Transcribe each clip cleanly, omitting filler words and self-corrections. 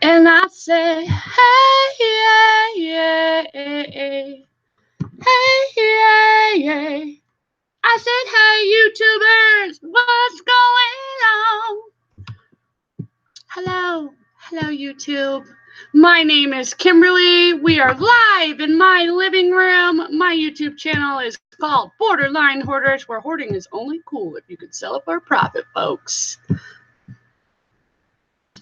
And I say, hey, yeah, yeah, hey, yeah, yeah. I said, hey, YouTubers, what's going on? Hello, YouTube. My name is Kimberly. We are live in my living room. My YouTube channel is called Borderline Hoarders, where hoarding is only cool if you could sell it for a profit, folks.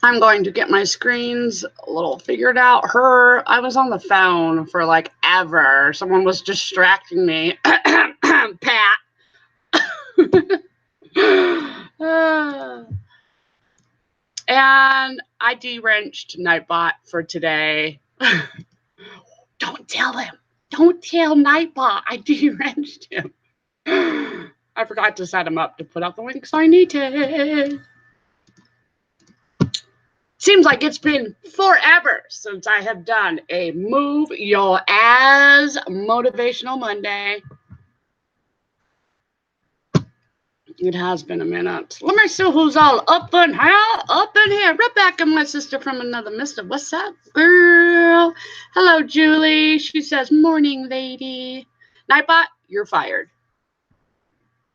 I'm going to get my screens a little figured out. I was on the phone for like ever. Someone was distracting me. Pat. And I de-wrenched Nightbot for today. Don't tell him. Don't tell Nightbot I de-wrenched him. I forgot to set him up to put out the links I needed. Seems like it's been forever since I have done a Move Your Ass Motivational Monday. It has been a minute. Let me see who's all up in here. Rebecca, my sister from another mister. What's up, girl? Hello, Julie. She says, morning, lady. Nightbot, you're fired.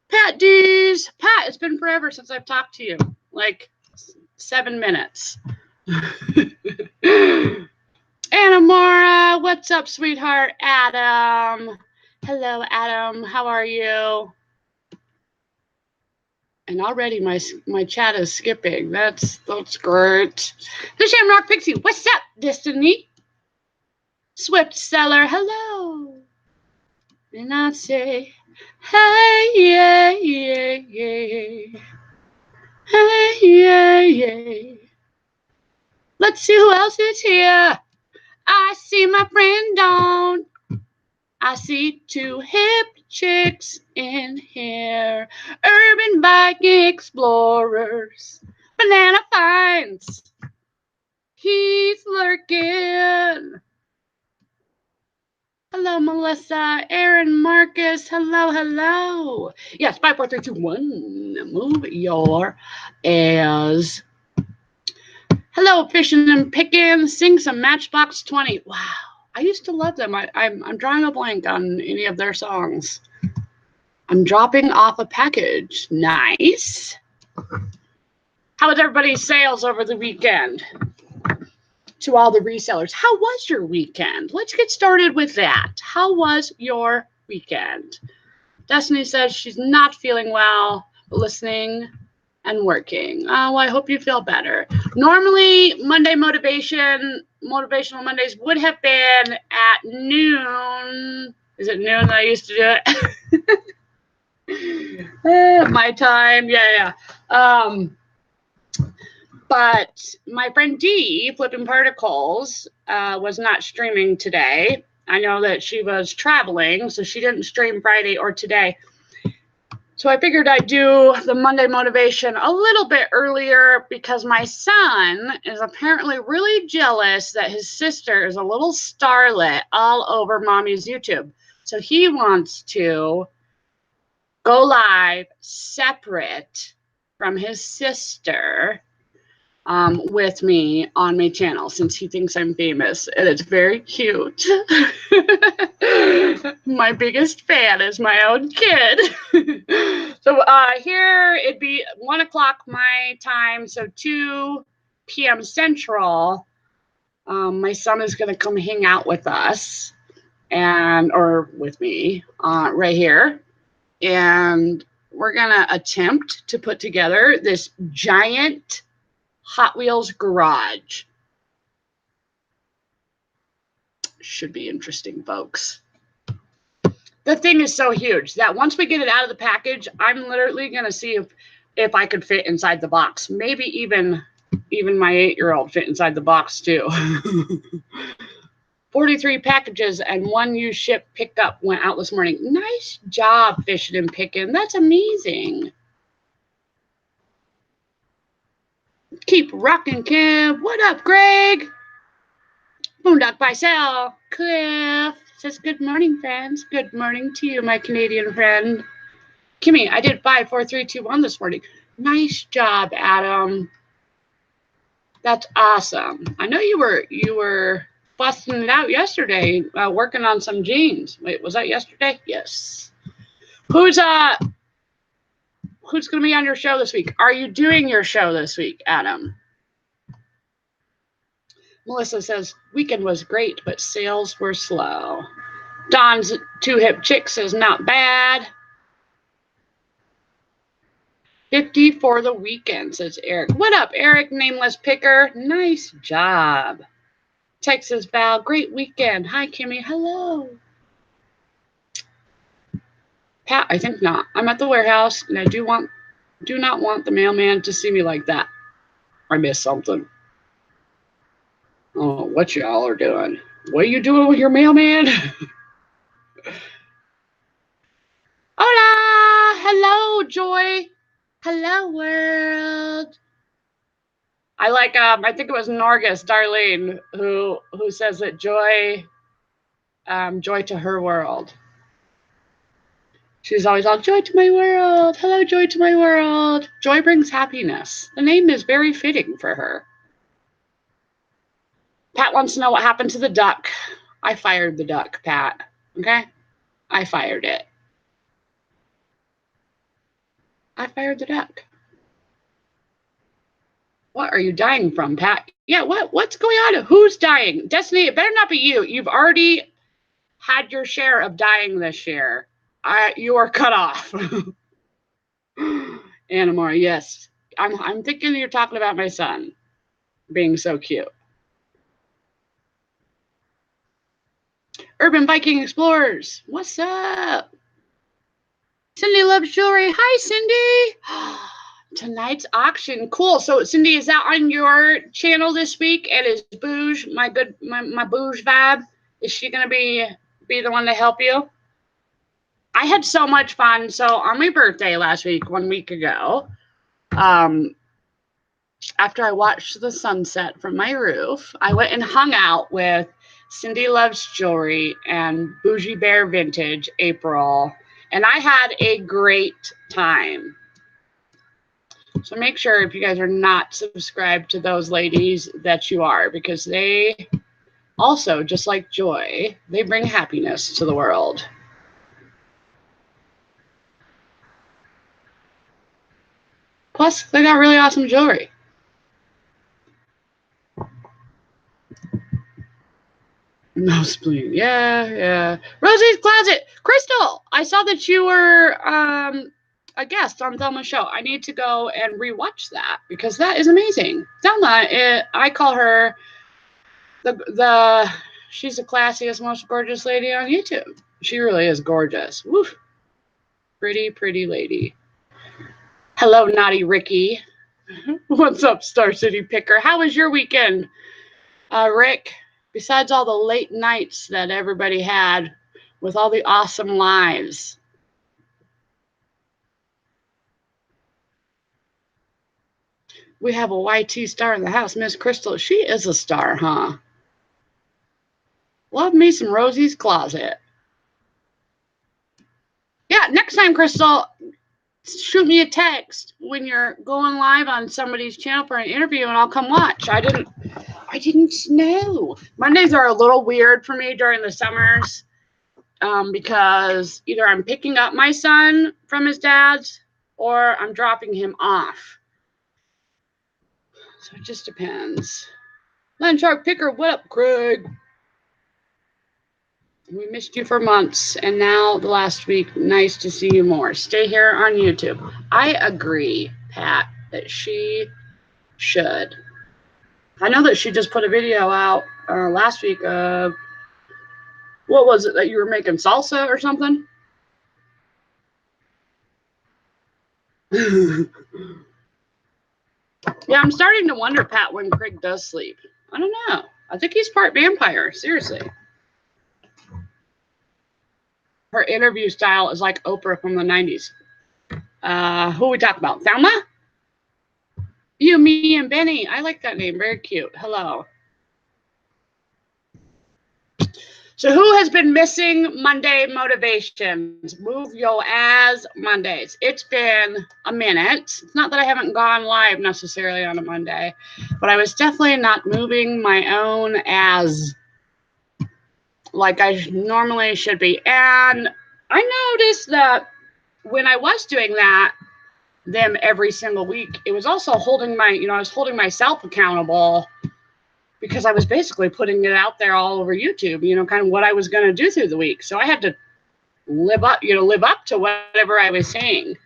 Pat D's. Pat, it's been forever since I've talked to you. Like 7 minutes. Anamora, what's up, sweetheart? Adam. Hello, Adam. How are you? And already my chat is skipping. That's great. The Shamrock Pixie. What's up, Destiny? Swift Seller. Hello. And I say, hey, yeah, yeah, yeah. Hey, yeah, yeah. Let's see who else is here. I see my friend Dawn. I see 2 hip chicks in here. Urban biking explorers. Banana finds. He's lurking. Hello, Melissa. Aaron Marcus. Hello. Yes, 5, 4, 3, 2, 1. Move your ass. Hello, Fishing and Picking. Sing some Matchbox 20. Wow. I used to love them. I'm drawing a blank on any of their songs. I'm dropping off a package. Nice. How was everybody's sales over the weekend? To all the resellers, how was your weekend? Let's get started with that. How was your weekend? Destiny says she's not feeling well, but listening and working. Oh, I hope you feel better. Normally, Motivational Mondays would have been at noon. Is it noon that I used to do it? My time, yeah. But my friend Dee, Flipping Particles, was not streaming today. I know that she was traveling, so she didn't stream Friday or today. So I figured I'd do the Monday motivation a little bit earlier because my son is apparently really jealous that his sister is a little starlet all over mommy's YouTube. So he wants to go live separate from his sister with me on my channel since he thinks I'm famous, and it's very cute. My biggest fan is my own kid. So here it'd be 1 o'clock my time, so 2 p.m. Central. My son is going to come hang out with us or with me right here, and we're going to attempt to put together this giant Hot Wheels garage. Should be interesting, folks. The thing is so huge that once we get it out of the package, I'm literally going to see if I could fit inside the box. Maybe even my 8-year-old fit inside the box too. 43 packages and 1 used ship picked up went out this morning. Nice job, Fishing and Picking. That's amazing. Keep rocking, Kim. What up, Greg? Boondock Bicel. Cliff says, good morning, friends. Good morning to you, my Canadian friend. Kimmy, I did 5, 4, 3, 2, 1 this morning. Nice job, Adam. That's awesome. I know you were busting it out yesterday, working on some jeans. Wait, was that yesterday? Yes. Who's going to be on your show this week? Are you doing your show this week, Adam? Melissa says, weekend was great, but sales were slow. Don's Two Hip Chick says, not bad. 50 for the weekend, says Eric. What up, Eric? Nameless Picker. Nice job. Texas Val, great weekend. Hi, Kimmy. Hello. Pat, I think not. I'm at the warehouse, and I do not want the mailman to see me like that. I missed something. Oh, what y'all are doing? What are you doing with your mailman? Hola! Hello, Joy. Hello, world. I like, I think it was Norgus, Darlene, who says that joy to her world. She's always all, joy to my world. Hello, joy to my world. Joy brings happiness. The name is very fitting for her. Pat wants to know what happened to the duck. I fired the duck, Pat. Okay? I fired it. I fired the duck. What are you dying from, Pat? Yeah, what's going on? Who's dying? Destiny, it better not be you. You've already had your share of dying this year. You are cut off. Anamora, yes. I'm thinking you're talking about my son being so cute. Urban Viking Explorers, what's up? Cindy loves jewelry. Hi, Cindy. Tonight's auction, cool. So, Cindy, is that on your channel this week? And is Bouge, my Bouge vibe, is she gonna be the one to help you? I had so much fun. So on my birthday last week, 1 week ago, after I watched the sunset from my roof, I went and hung out with Cindy Loves Jewelry and Bougie Bear Vintage, April, and I had a great time. So make sure if you guys are not subscribed to those ladies that you are, because they also, just like joy, they bring happiness to the world. Plus, they got really awesome jewelry. No spleen. Yeah. Rosie's Closet. Crystal, I saw that you were a guest on Thelma's show. I need to go and rewatch that because that is amazing. Thelma, I call her she's the classiest, most gorgeous lady on YouTube. She really is gorgeous. Woof. Pretty lady. Hello, Naughty Ricky. What's up, Star City Picker? How was your weekend, Rick? Besides all the late nights that everybody had with all the awesome lives. We have a YT star in the house, Miss Crystal. She is a star, huh? Love me some Rosie's Closet. Yeah, next time, Crystal, shoot me a text when you're going live on somebody's channel for an interview, and I'll come watch. I didn't know. Mondays are a little weird for me during the summers because either I'm picking up my son from his dad's or I'm dropping him off. So it just depends. Land Shark Picker, what up, Craig? We missed you for months, and now the last week, nice to see you more. Stay here on YouTube. I agree, Pat, that she should. I know that she just put a video out last week of, what was it, that you were making salsa or something? Yeah, I'm starting to wonder, Pat, when Craig does sleep. I don't know. I think he's part vampire, seriously. Her interview style is like Oprah from the 90s. Who are we talking about? Thelma? You, me, and Benny. I like that name. Very cute. Hello. So who has been missing Monday motivations? Move your ass Mondays. It's been a minute. It's not that I haven't gone live necessarily on a Monday, but I was definitely not moving my own ass like I normally should be. And I noticed that when I was doing them every single week, it was also holding I was holding myself accountable, because I was basically putting it out there all over YouTube, kind of what I was going to do through the week. So I had to live up to whatever I was saying.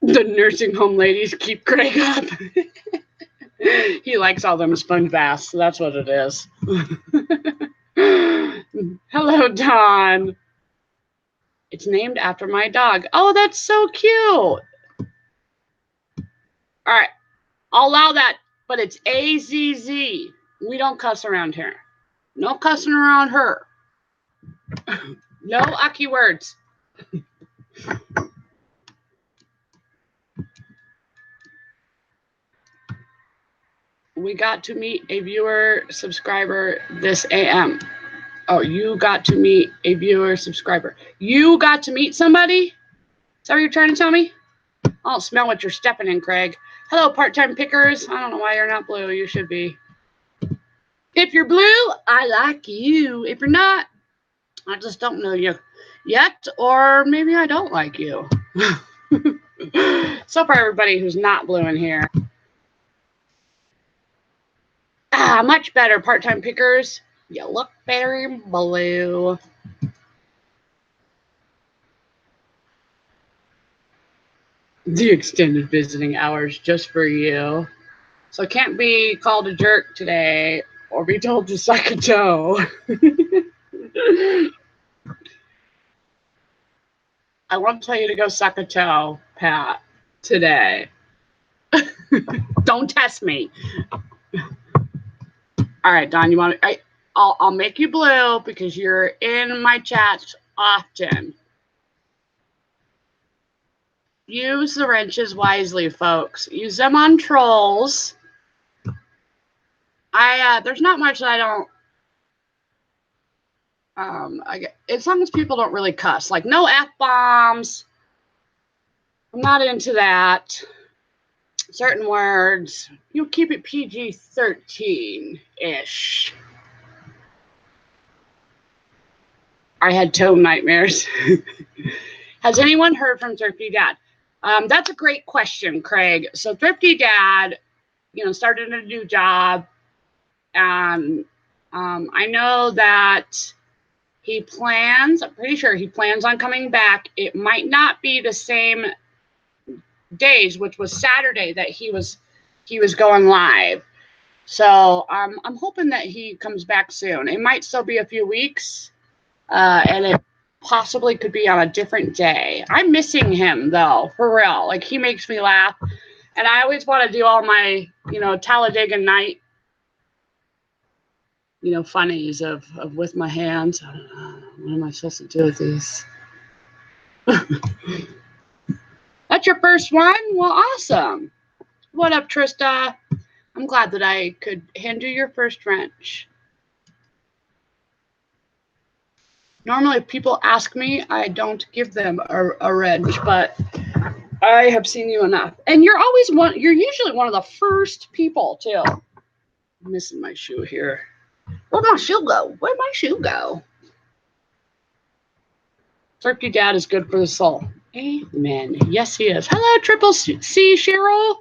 The nursing home ladies keep Craig up. He likes all them sponge baths, so that's what it is. Hello, Don. It's named after my dog. Oh, that's so cute. All right. I'll allow that, but it's Azzzzz. We don't cuss around here. No cussing around her. No Aki words. We got to meet a viewer subscriber this AM. Oh, you got to meet a viewer subscriber. You got to meet somebody? Is that what you're trying to tell me? I don't smell what you're stepping in, Craig. Hello, part-time pickers. I don't know why you're not blue. You should be. If you're blue, I like you. If you're not, I just don't know you yet, or maybe I don't like you. So for everybody who's not blue in here. Much better, part-time pickers. You look very blue. The extended visiting hours just for you. So can't be called a jerk today or be told to suck a toe. I won't tell you to go suck a toe, Pat, today. Don't test me. All right, Don, you want to? I'll make you blue because you're in my chats often. Use the wrenches wisely, folks. Use them on trolls. There's not much that I don't. As long as people don't really cuss, like no F-bombs. I'm not into that. Certain words, you keep it PG-13-ish. I had toe nightmares. Has anyone heard from Thrifty Dad? That's a great question, Craig. So Thrifty Dad, started a new job, and I know that I'm pretty sure he plans on coming back. It might not be the same days, which was Saturday that he was going live. So I'm hoping that he comes back soon. It might still be a few weeks, and it possibly could be on a different day. I'm missing him though, for real. Like, he makes me laugh, and I always want to do all my Talladega Night funnies of with my hands. What am I supposed to do with these? That's your first one? Well, awesome. What up, Trista? I'm glad that I could hand you your first wrench. Normally, if people ask me, I don't give them a wrench, but I have seen you enough. And you're usually one of the first people, too. I'm missing my shoe here. Where'd my shoe go? Where'd my shoe go? Thrifty Dad is good for the soul. Amen. Yes, he is. Hello, Triple C, Cheryl.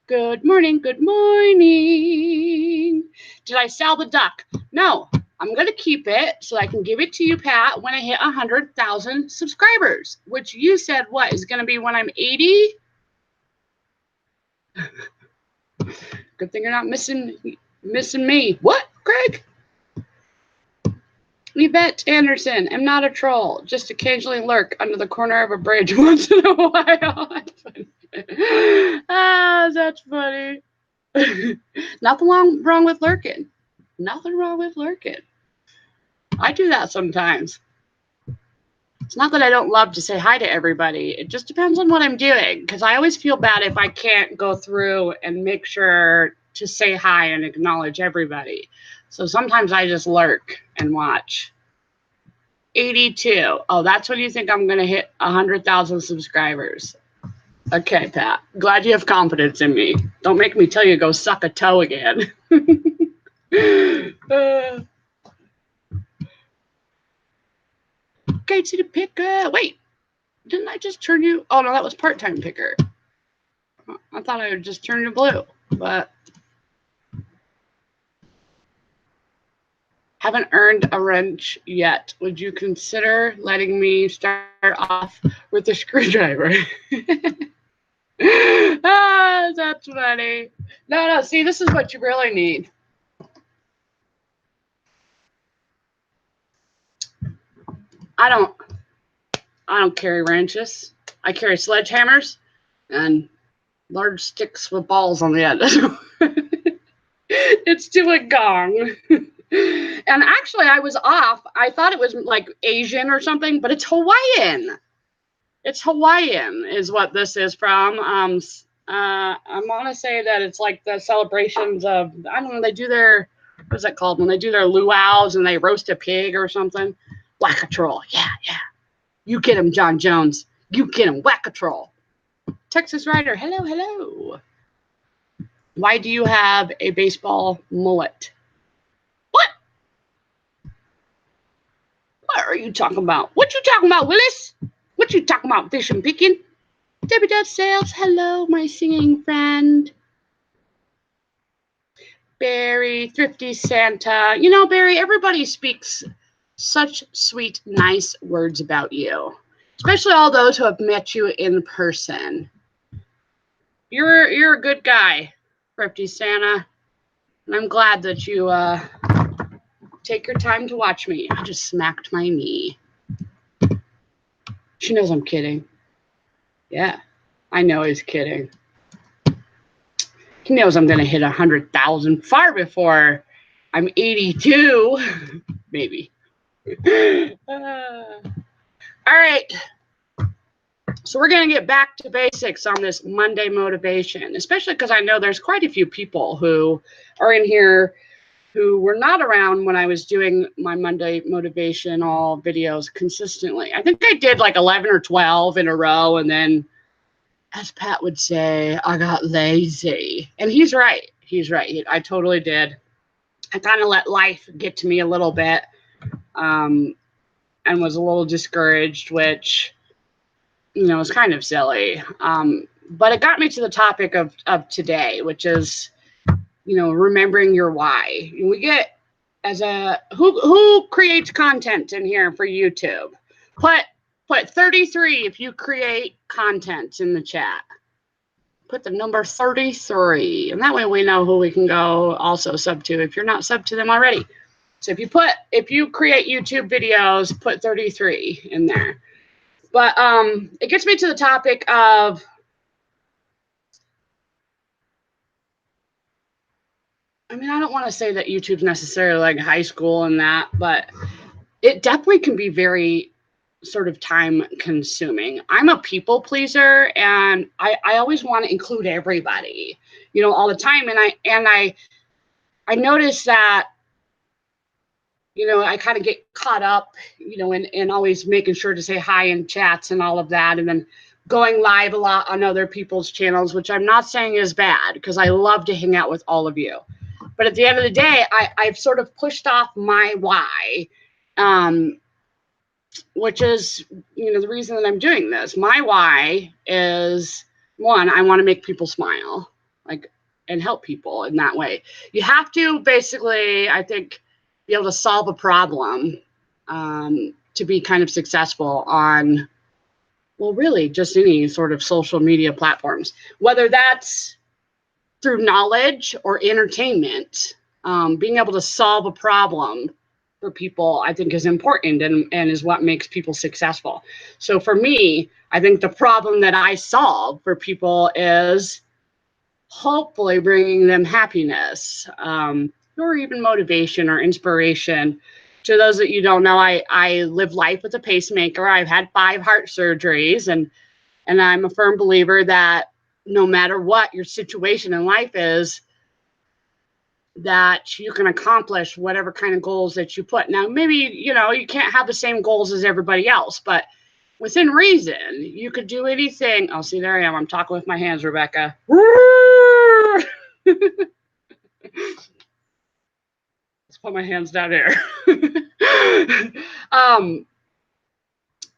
Good morning. Good morning. Did I sell the duck? No. I'm going to keep it so I can give it to you, Pat, when I hit 100,000 subscribers, which you said, what, is going to be when I'm 80? Good thing you're not missing me. What, Greg? Yvette Anderson, I'm not a troll. Just occasionally lurk under the corner of a bridge once in a while. That's funny. Nothing wrong with lurking. Nothing wrong with lurking. I do that sometimes. It's not that I don't love to say hi to everybody. It just depends on what I'm doing, because I always feel bad if I can't go through and make sure to say hi and acknowledge everybody. So sometimes I just lurk and watch. 82. Oh, that's when you think I'm going to hit 100,000 subscribers. Okay, Pat. Glad you have confidence in me. Don't make me tell you to go suck a toe again. Okay, to the picker. Wait, didn't I just turn you? Oh, no, that was part-time picker. I thought I would just turn you blue, but haven't earned a wrench yet. Would you consider letting me start off with a screwdriver? That's funny. No, see, this is what you really need. I don't carry wrenches. I carry sledgehammers and large sticks with balls on the end. It's to a gong. And actually, I was off. I thought it was like Asian or something, but it's Hawaiian. It's Hawaiian is what this is from. I want to say that it's like the celebrations of, I don't know, they do their, what's that called? When they do their luau's and they roast a pig or something. Whack-a-troll. Yeah. You get him, John Jones. You get him, whack-a-troll. Texas Rider, hello. Why do you have a baseball mullet? What are you talking about? What you talking about, Willis? What you talking about, fish and picking? Debbie Does Sales, hello, my singing friend. Barry, Thrifty Santa. You know, Barry, everybody speaks such sweet, nice words about you, especially all those who have met you in person. You're a good guy, Thrifty Santa, and I'm glad that you take your time to watch me. I just smacked my knee. She knows I'm kidding. Yeah, I know he's kidding. He knows I'm going to hit 100,000 far before I'm 82, maybe. All right. So we're going to get back to basics on this Monday motivation, especially because I know there's quite a few people who are in here who were not around when I was doing my Monday motivational videos consistently. I think I did like 11 or 12 in a row, and then, as Pat would say, I got lazy. And he's right. I totally did. I kind of let life get to me a little bit, and was a little discouraged, which, you know, is kind of silly. But it got me to the topic of today, which is, you know, remembering your why. We get as a who creates content in here for YouTube. Put 33 if you create content in the chat. Put the number 33, and that way we know who we can go also sub to if you're not sub to them already. So if you create YouTube videos, put 33 in there. But it gets me to the topic of, I mean, I don't want to say that YouTube's necessarily like high school and that, but it definitely can be very sort of time consuming. I'm a people pleaser, and I always want to include everybody, you know, all the time. And I notice that, you know, I kind of get caught up, you know, in always making sure to say hi in chats and all of that. And then going live a lot on other people's channels, which I'm not saying is bad, because I love to hang out with all of you. But at the end of the day, I've sort of pushed off my why, which is, you know, the reason that I'm doing this. My why is, one, I want to make people smile, like, and help people in that way. You have to basically, I think, be able to solve a problem to be kind of successful on, well, really just any sort of social media platforms, whether that's through knowledge or entertainment. Being able to solve a problem for people, I think, is important and is what makes people successful. So for me, I think the problem that I solve for people is hopefully bringing them happiness, or even motivation or inspiration. To those that you don't know, I live life with a pacemaker. I've had 5 heart surgeries, and I'm a firm believer that no matter what your situation in life is, that you can accomplish whatever kind of goals that you put. Now, maybe, you know, you can't have the same goals as everybody else, but within reason, you could do anything. Oh, see, there I am. I'm talking with my hands, Rebecca. Let's put my hands down here.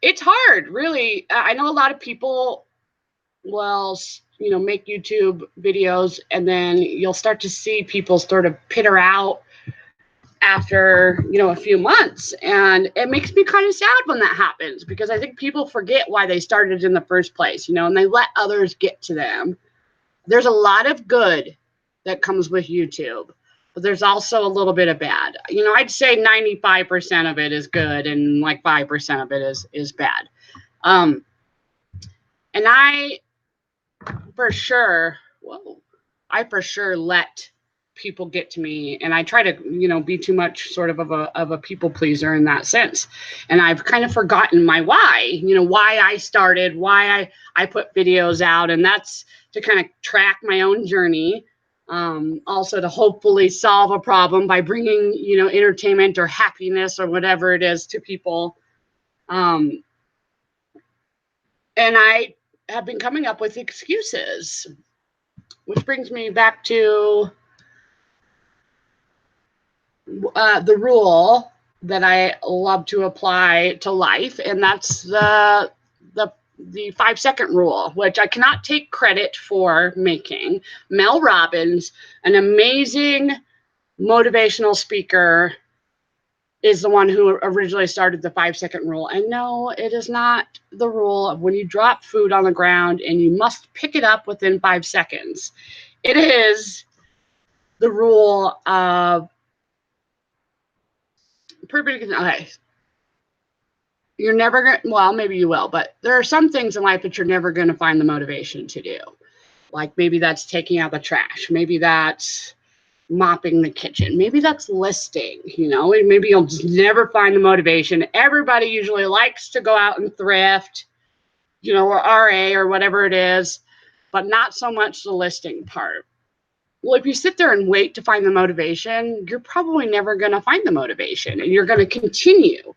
It's hard, really. I know a lot of people will, you know, make YouTube videos, and then you'll start to see people sort of peter out after, you know, a few months. And it makes me kind of sad when that happens, because I think people forget why they started in the first place, you know, and they let others get to them. There's a lot of good that comes with YouTube, but there's also a little bit of bad. You know, I'd say 95% of it is good and like 5% of it is bad. And I for sure let people get to me, and I try to, you know, be too much sort of a people pleaser in that sense. And I've kind of forgotten my why, you know, why I started, why I put videos out, and that's to kind of track my own journey. Also to hopefully solve a problem by bringing, you know, entertainment or happiness or whatever it is to people. And I have been coming up with excuses, which brings me back to the rule that I love to apply to life, and that's the 5-second rule, which I cannot take credit for making. Mel Robbins, an amazing motivational speaker, is the one who originally started the 5-second rule. And no, it is not the rule of when you drop food on the ground and you must pick it up within 5 seconds. It is the rule of perfect. Okay. You're never going to, well, maybe you will, but there are some things in life that you're never going to find the motivation to do. Like maybe that's taking out the trash. Maybe that's mopping the kitchen. Maybe that's listing, you know, and maybe you'll just never find the motivation. Everybody usually likes to go out and thrift, you know, or RA or whatever it is, but not so much the listing part. Well, if you sit there and wait to find the motivation, you're probably never going to find the motivation, and you're going to continue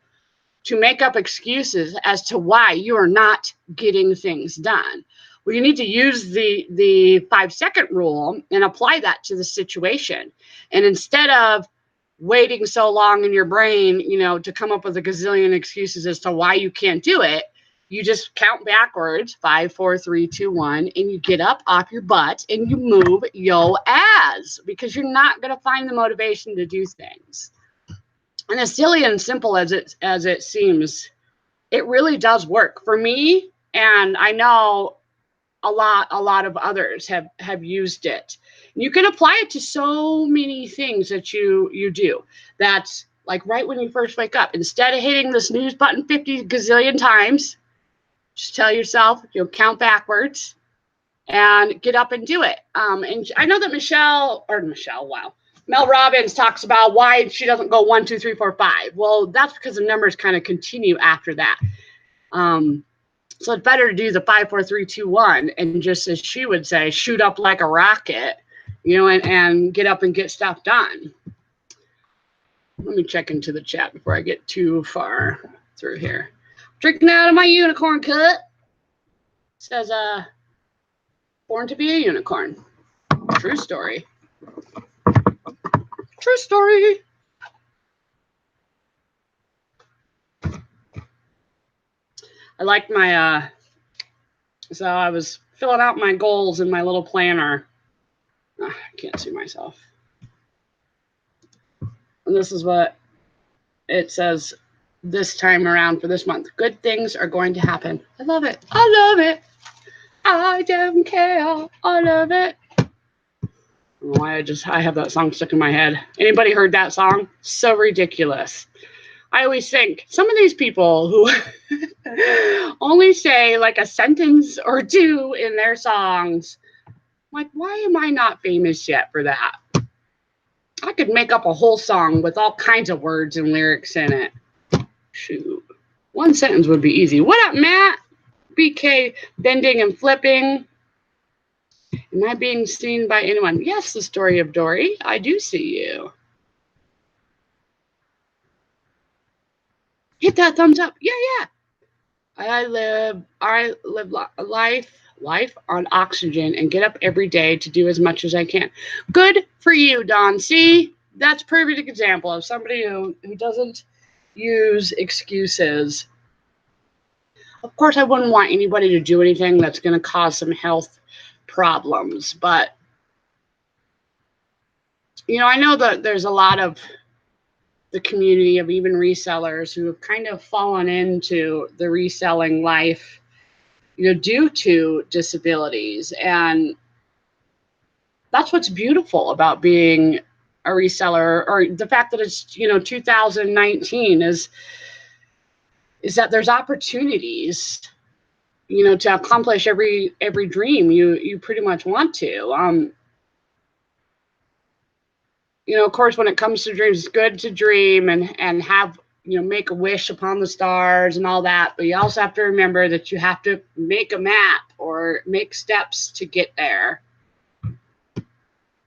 to make up excuses as to why you are not getting things done. Well, you need to use the 5-second rule and apply that to the situation. And instead of waiting so long in your brain, you know, to come up with a gazillion excuses as to why you can't do it, you just count backwards, 5, 4, 3, 2, 1, and you get up off your butt and you move your ass, because you're not going to find the motivation to do things. And as silly and simple as it seems, it really does work for me. And I know a lot of others have used it. You can apply it to so many things that you do. That's like right when you first wake up, instead of hitting the snooze button 50 gazillion times, just tell yourself, you'll count backwards and get up and do it. And I know that Mel Robbins talks about why she doesn't go 1, 2, 3, 4, 5. Well, that's because the numbers kind of continue after that. So it's better to do the 5, 4, 3, 2, 1, and just, as she would say, shoot up like a rocket, you know, and get up and get stuff done. Let me check into the chat before I get too far through here. Drinking out of my unicorn cut. Says, born to be a unicorn. True story. True story. I like my, so I was filling out my goals in my little planner. I can't see myself. And this is what it says this time around for this month. Good things are going to happen. I love it. I love it. I don't care. I love it. I don't know why I have that song stuck in my head. Anybody heard that song? So ridiculous. I always think some of these people who only say like a sentence or two in their songs, like, why am I not famous yet for that? I could make up a whole song with all kinds of words and lyrics in it. Shoot. One sentence would be easy. What up, Matt? BK bending and flipping. Am I being seen by anyone? Yes, the story of Dory. I do see you. Hit that thumbs up. Yeah, yeah. I live life on oxygen and get up every day to do as much as I can. Good for you, Don. See, that's a perfect example of somebody who doesn't use excuses. Of course, I wouldn't want anybody to do anything that's going to cause some health problems, but I know that there's a lot of the community of even resellers who have kind of fallen into the reselling life, due to disabilities. And that's what's beautiful about being a reseller, or the fact that it's, 2019 is that there's opportunities, to accomplish every dream you pretty much want to. Of course, when it comes to dreams, it's good to dream and have, make a wish upon the stars and all that. But you also have to remember that you have to make a map or make steps to get there.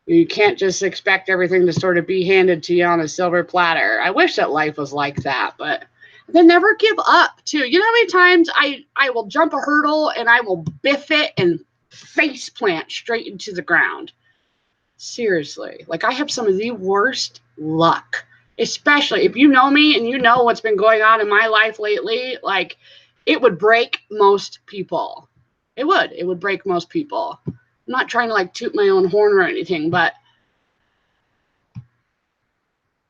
You can't just expect everything to sort of be handed to you on a silver platter. I wish that life was like that, but then never give up too. You know how many times I will jump a hurdle and I will biff it and face plant straight into the ground. Seriously, like I have some of the worst luck, especially if you know me and you know what's been going on in my life lately. Like it would break most people. It would break most people. I'm not trying to like toot my own horn or anything, but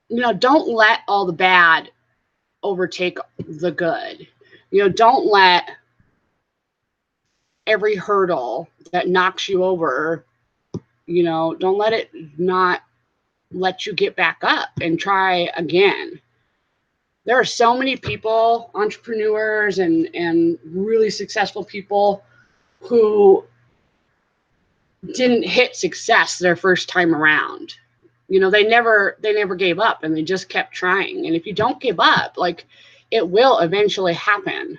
don't let all the bad overtake the good. Don't let every hurdle that knocks you over, don't let it not let you get back up and try again. There are so many people, entrepreneurs and really successful people who didn't hit success their first time around. They never gave up, and they just kept trying. And if you don't give up, like it will eventually happen.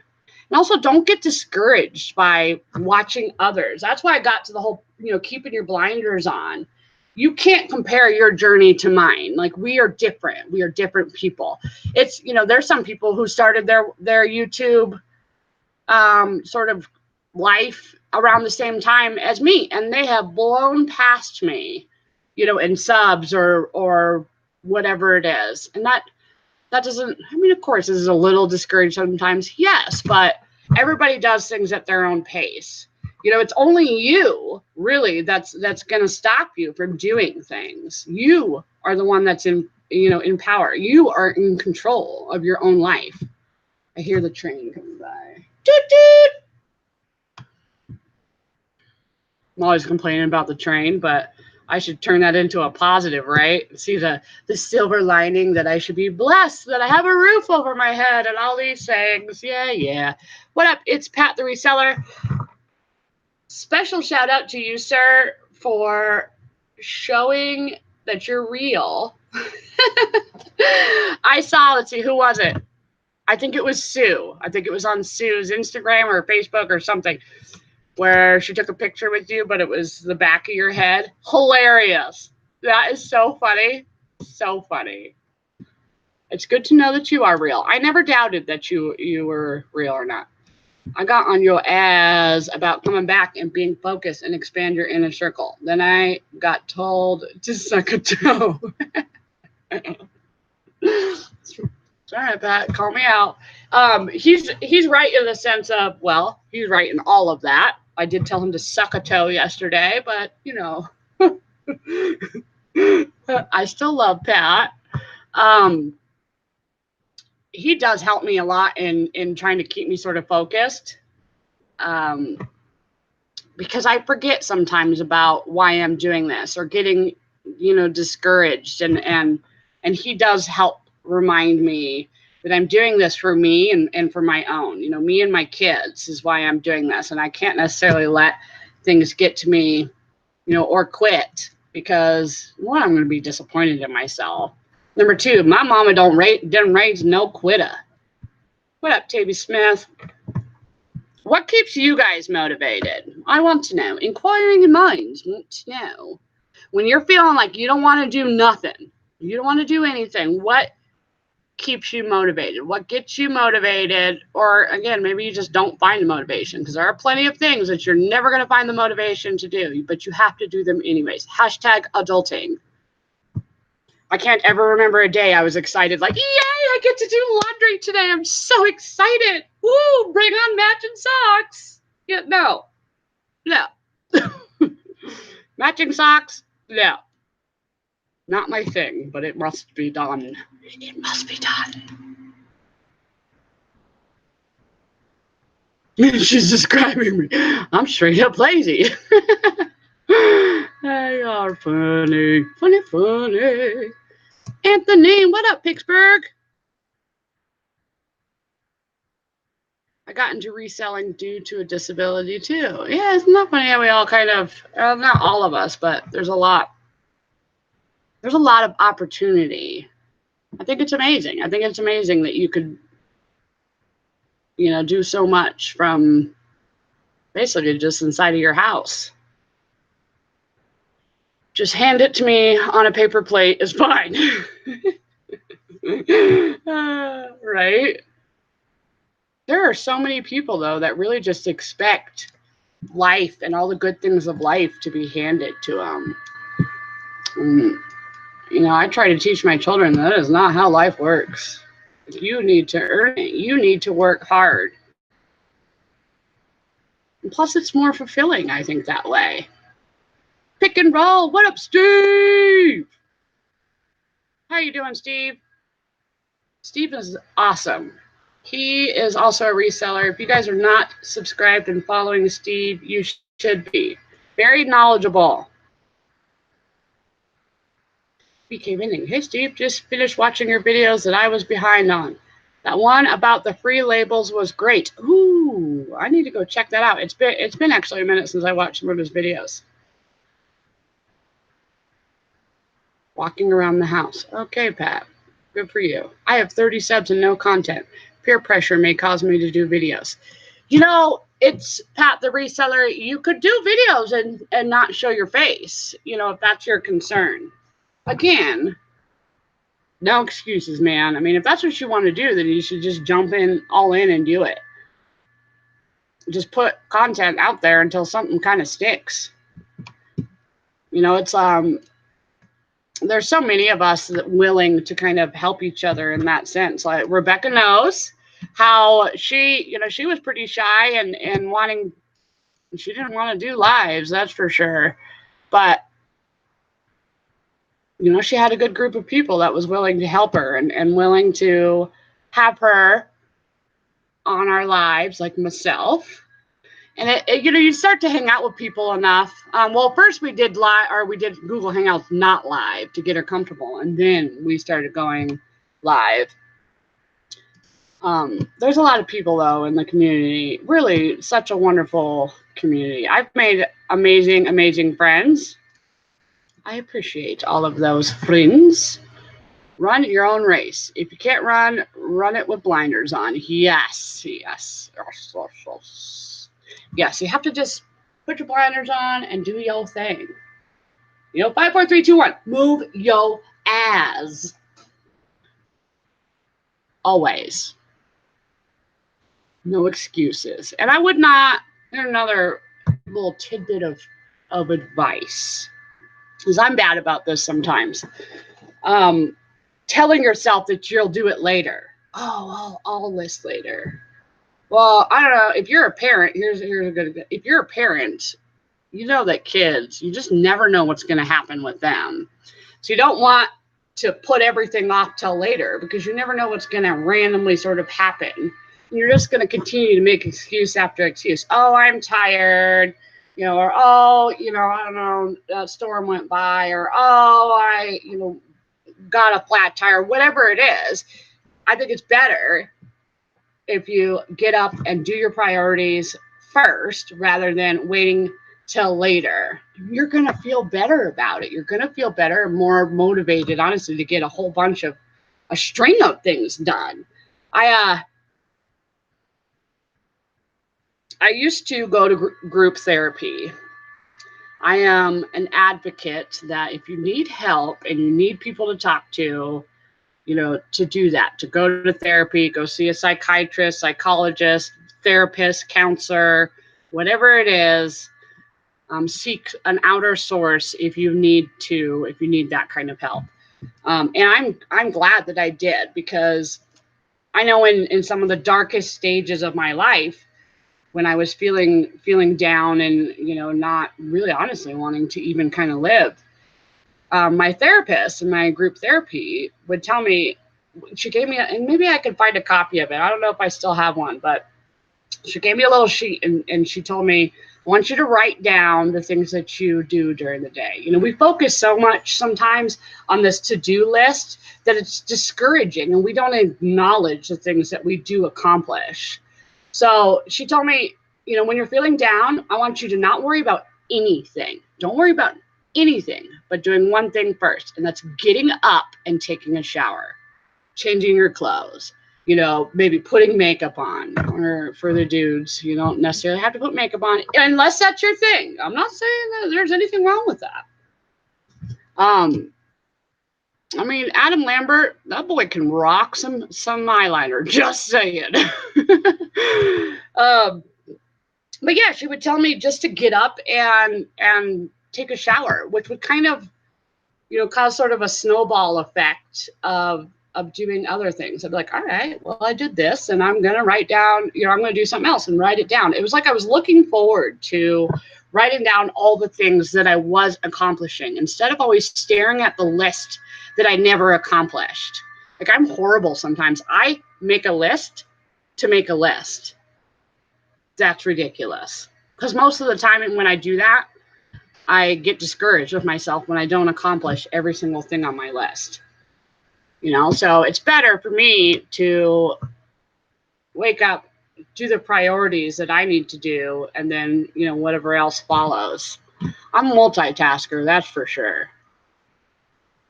And also don't get discouraged by watching others. That's why I got to the whole, keeping your blinders on. You can't compare your journey to mine. Like we are different. We are different people. It's, there's some people who started their YouTube sort of life around the same time as me, and they have blown past me, in subs or whatever it is. And that doesn't, I mean, of course, this is a little discouraged sometimes, yes, but everybody does things at their own pace. It's only you really that's going to stop you from doing things. You are the one that's in power. You are in control of your own life. I hear the train coming by. Toot toot. I'm always complaining about the train, but I should turn that into a positive, right? See the silver lining, that I should be blessed, that I have a roof over my head and all these things. Yeah. What up? It's Pat the Reseller. Special shout out to you, sir, for showing that you're real. I saw, let's see, who was it? I think it was Sue. I think it was on Sue's Instagram or Facebook or something, where she took a picture with you, but it was the back of your head. Hilarious. That is so funny. So funny. It's good to know that you are real. I never doubted that you were real or not. I got on your ass about coming back and being focused and expand your inner circle. Then I got told to suck a toe. Sorry, Pat, call me out. He's right in the sense of, well, he's right in all of that. I did tell him to suck a toe yesterday, but I still love Pat. He does help me a lot in trying to keep me sort of focused, because I forget sometimes about why I'm doing this or getting, discouraged, and he does help remind me that I'm doing this for me and for my own, me and my kids is why I'm doing this. And I can't necessarily let things get to me, or quit, because one, I'm going to be disappointed in myself. Number two, my mama didn't raise no quitter. What up, Tavy Smith? What keeps you guys motivated? I want to know. Inquiring minds want to know. When you're feeling like you don't want to do nothing, you don't want to do anything, what keeps you motivated? What gets you motivated? Or again, maybe you just don't find the motivation, because there are plenty of things that you're never going to find the motivation to do, but you have to do them anyways. Hashtag adulting. I can't ever remember a day I was excited, like, yay, I get to do laundry today. I'm so excited. Woo, bring on matching socks. Yeah, no. Matching socks? No. Not my thing, but it must be done. It must be done. She's describing me. I'm straight up lazy. They are funny. Funny, funny. Anthony, what up, Pittsburgh? I got into reselling due to a disability too. Yeah, isn't that funny how we all kind of, not all of us, but there's a lot of opportunity. I think it's amazing. I think it's amazing that you could, do so much from basically just inside of your house. Just hand it to me on a paper plate is fine. Right? There are so many people, though, that really just expect life and all the good things of life to be handed to them. I try to teach my children that is not how life works. You need to earn it. You need to work hard. And plus, it's more fulfilling, I think, that way. Pick and roll. What up, Steve? How you doing, Steve? Steve is awesome. He is also a reseller. If you guys are not subscribed and following Steve, you should be. Very knowledgeable. BK Vending. Hey, Steve, just finished watching your videos that I was behind on. That one about the free labels was great. Ooh, I need to go check that out. It's been actually a minute since I watched some of his videos. Walking around the house. Okay, Pat. Good for you. I have 30 subs and no content. Peer pressure may cause me to do videos. It's Pat the reseller. You could do videos and not show your face, if that's your concern. Again, no excuses, man. I mean, if that's what you want to do, then you should just jump all in and do it. Just put content out there until something kind of sticks. It's there's so many of us that willing to kind of help each other in that sense. Like Rebecca knows how she was pretty shy and she didn't want to do lives, that's for sure. But, she had a good group of people that was willing to help her and willing to have her on our lives, like myself. And you start to hang out with people enough. Well, first we did Google Hangouts not live to get her comfortable, and then we started going live. There's a lot of people though in the community. Really, such a wonderful community. I've made amazing, amazing friends. I appreciate all of those friends. Run your own race. If you can't run it with blinders on. Yes. Yes, you have to just put your blinders on and do your thing. 5, 4, 3, 2, 1. Move your ass. Always. No excuses. And I would not, here's another little tidbit of advice, because I'm bad about this sometimes. Telling yourself that you'll do it later. I'll list later. Well, I don't know. If you're a parent, here's a good. If you're a parent, you know that kids, you just never know what's going to happen with them. So you don't want to put everything off till later, because you never know what's going to randomly sort of happen. You're just going to continue to make excuse after excuse. Oh, I'm tired, or I don't know, a storm went by, or I got a flat tire, whatever it is. I think it's better if you get up and do your priorities first rather than waiting till later. You're going to feel better about it. You're going to feel better, more motivated, honestly, to get a string of things done. I used to go to group therapy. I am an advocate that if you need help and you need people to talk to, to do that, to go to therapy, go see a psychiatrist, psychologist, therapist, counselor, whatever it is, seek an outer source if you need that kind of help. And I'm glad that I did, because I know in some of the darkest stages of my life, when I was feeling down and, not really honestly wanting to even kind of live, my therapist in my group therapy would tell me, she gave me, and maybe I could find a copy of it. I don't know if I still have one, but she gave me a little sheet and she told me, I want you to write down the things that you do during the day. We focus so much sometimes on this to-do list that it's discouraging, and we don't acknowledge the things that we do accomplish. So she told me, when you're feeling down, I want you to not worry about anything. Don't worry about anything, but doing one thing first, and that's getting up and taking a shower, changing your clothes, maybe putting makeup on. Or for the dudes, you don't necessarily have to put makeup on unless that's your thing. I'm not saying that there's anything wrong with that. I mean, Adam Lambert, that boy can rock some eyeliner, just saying. But yeah, she would tell me just to get up and take a shower, which would kind of, cause sort of a snowball effect of doing other things. I'd be like, all right, well, I did this, and I'm going to write down, I'm going to do something else and write it down. It was like I was looking forward to writing down all the things that I was accomplishing, instead of always staring at the list that I never accomplished. Like, I'm horrible sometimes. I make a list to make a list. That's ridiculous. Because most of the time when I do that, I get discouraged with myself when I don't accomplish every single thing on my list. So it's better for me to wake up, do the priorities that I need to do, and then, whatever else follows. I'm a multitasker, that's for sure.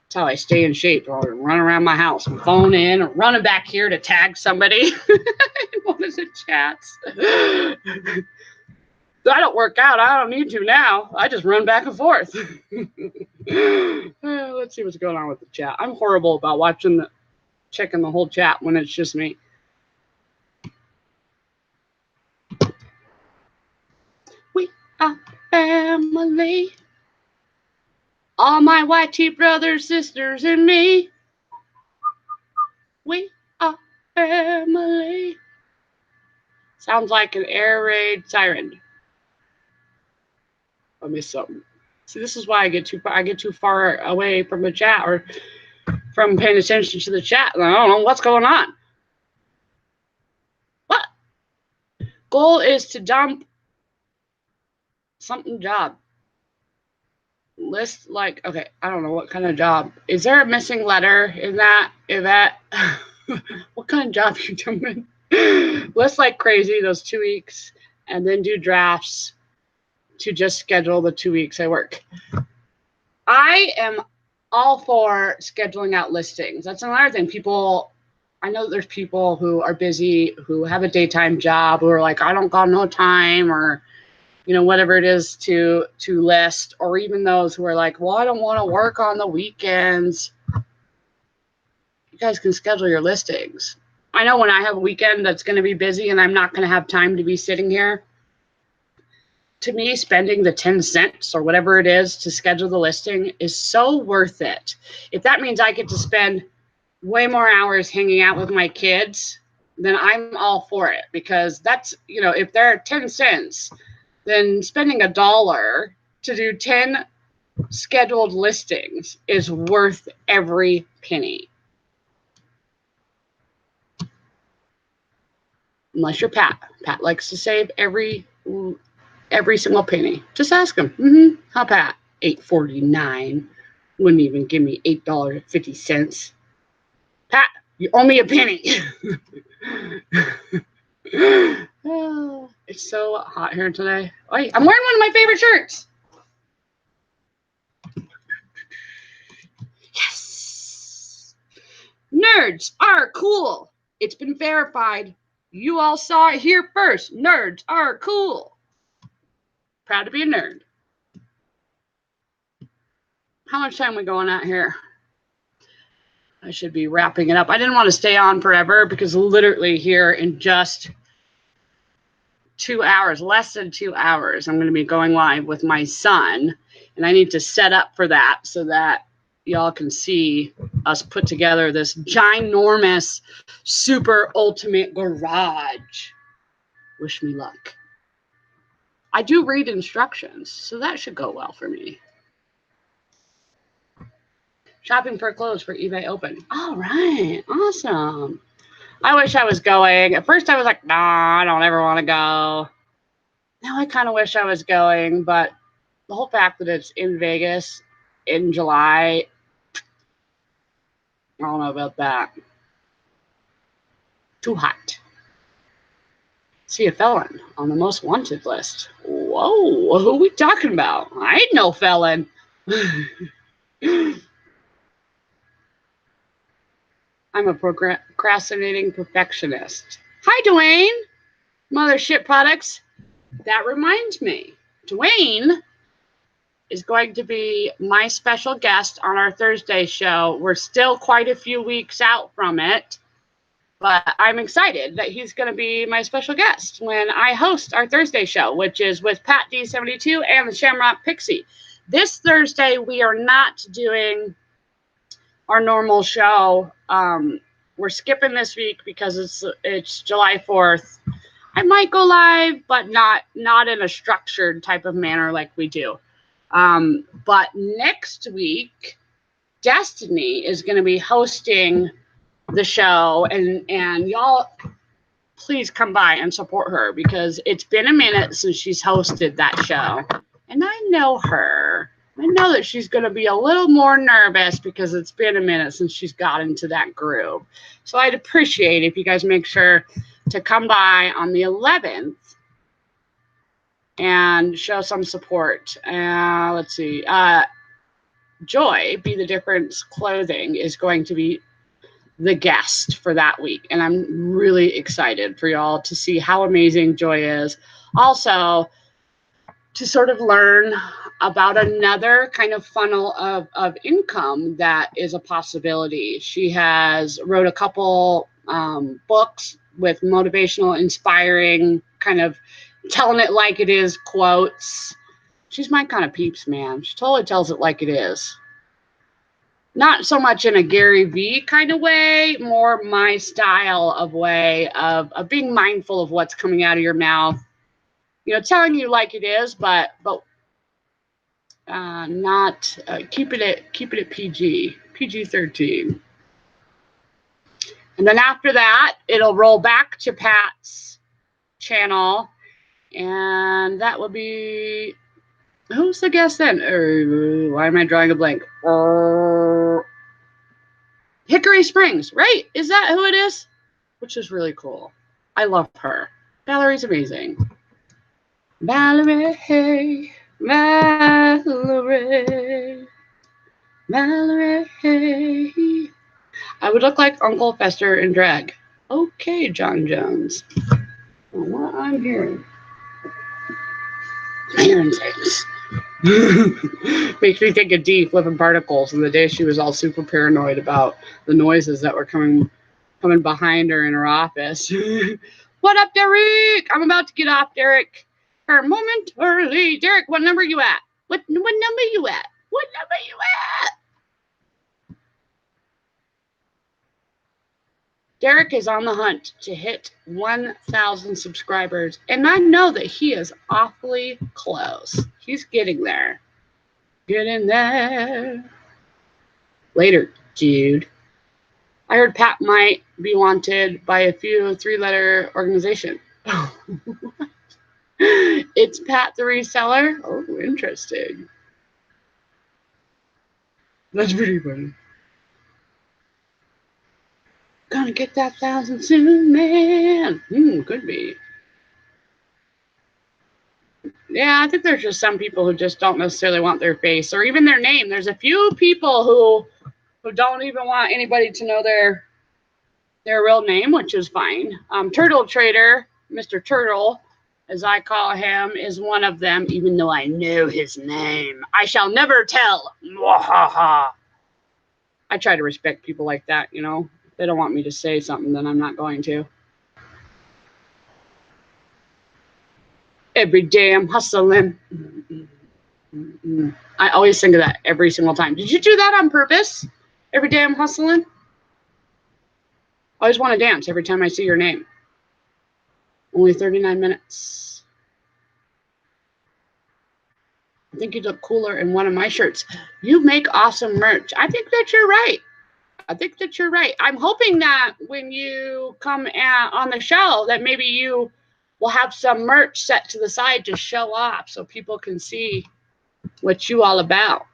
That's how I stay in shape. I'll run around my house, phone in, or running back here to tag somebody in one of the chats. I don't work out. I don't need to now. I just run back and forth. Let's see what's going on with the chat. I'm horrible about checking the whole chat when it's just me. We are family. All my YT brothers, sisters, and me. We are family. Sounds like an air raid siren. I missed something. See, this is why I get too far away from the chat, or from paying attention to the chat, and I don't know what's going on. What? Goal is to dump something job. List, like, okay, I don't know what kind of job. Is there a missing letter in that? What kind of job are you doing? List like crazy those 2 weeks, and then do drafts to just schedule the 2 weeks I work. I am all for scheduling out listings. That's another thing. I know there's people who are busy, who have a daytime job, who are like, I don't got no time, or, whatever it is to list, or even those who are like, well, I don't want to work on the weekends. You guys can schedule your listings. I know when I have a weekend that's going to be busy and I'm not going to have time to be sitting here, to me, spending the 10 cents or whatever it is to schedule the listing is so worth it. If that means I get to spend way more hours hanging out with my kids, then I'm all for it, because that's, if they're 10 cents, then spending $1 to do 10 scheduled listings is worth every penny. Unless you're Pat. Pat likes to save every single penny. Just ask him. How Pat? $8.49. Wouldn't even give me $8.50. Pat, you owe me a penny. Oh, it's so hot here today. Oh, I'm wearing one of my favorite shirts. Yes. Nerds are cool. It's been verified. You all saw it here first. Nerds are cool. Proud to be a nerd. How much time are we going at here? I should be wrapping it up. I didn't want to stay on forever because literally here in just 2 hours, less than 2 hours, I'm going to be going live with my son. And I need to set up for that so that y'all can see us put together this ginormous, super ultimate garage. Wish me luck. I do read instructions, so that should go well for me. Shopping for clothes for eBay open. All right. Awesome. I wish I was going. At first I was like, nah, I don't ever want to go. Now I kind of wish I was going, but the whole fact that it's in Vegas in July, I don't know about that. Too hot. See a felon on the most wanted list. Whoa, who are we talking about? I ain't no felon. I'm a procrastinating perfectionist. Hi, Dwayne. Mothership Products. That reminds me. Dwayne is going to be my special guest on our Thursday show. We're still quite a few weeks out from it, but I'm excited that he's going to be my special guest when I host our Thursday show, which is with Pat D72 and the Shamrock Pixie. This Thursday, we are not doing our normal show. We're skipping this week because it's July 4th. I might go live, but not in a structured type of manner like we do. But next week, Destiny is going to be hosting the show, and y'all please come by and support her because it's been a minute since she's hosted that show. And I know her. I know that she's going to be a little more nervous because it's been a minute since she's got into that groove. So I'd appreciate if you guys make sure to come by on the 11th and show some support. Let's see. Joy, Be the Difference Clothing, is going to be the guest for that week. And I'm really excited for y'all to see how amazing Joy is. Also, to sort of learn about another kind of funnel of income that is a possibility. She has wrote a couple books with motivational, inspiring, kind of telling it like it is quotes. She's my kind of peeps, man. She totally tells it like it is. Not so much in a Gary V kind of way, more my style of way of being mindful of what's coming out of your mouth. You know, telling you like it is, but not keep it at PG-13. And then after that, it'll roll back to Pat's channel, and that will be, who's the guest then? Why am I drawing a blank? Hickory Springs, right? Is that who it is? Which is really cool. I love her. Valerie's amazing. Valerie, Valerie, Valerie. I would look like Uncle Fester in drag. Okay, John Jones. What I'm hearing. I'm hearing things. Makes me think of Dee flipping particles and the day she was all super paranoid about the noises that were coming behind her in her office. What up, Derek? I'm about to get off, Derek. For a moment early. Derek, what number you at? What number you at? What number you at? Derek is on the hunt to hit 1,000 subscribers, and I know that he is awfully close. He's getting there. Getting there. Later, dude. I heard Pat might be wanted by a few three-letter organization. It's Pat the Reseller? Oh, interesting. That's pretty funny. Gonna get that 1,000 soon, man. Could be. Yeah, I think there's just some people who just don't necessarily want their face or even their name. There's a few people who don't even want anybody to know their real name, which is fine. Turtle Trader, Mr. Turtle, as I call him, is one of them, even though I know his name. I shall never tell. Mwahaha. I try to respect people like that, you know. If they don't want me to say something, then I'm not going to. Every day I'm hustling. I always think of that every single time. Did you do that on purpose? Every day I'm hustling? I always want to dance every time I see your name. Only 39 minutes. I think you look cooler in one of my shirts. You make awesome merch. I think that you're right. I think that you're right. I'm hoping that when you come on the show that maybe you will have some merch set to the side to show off so people can see what you all about.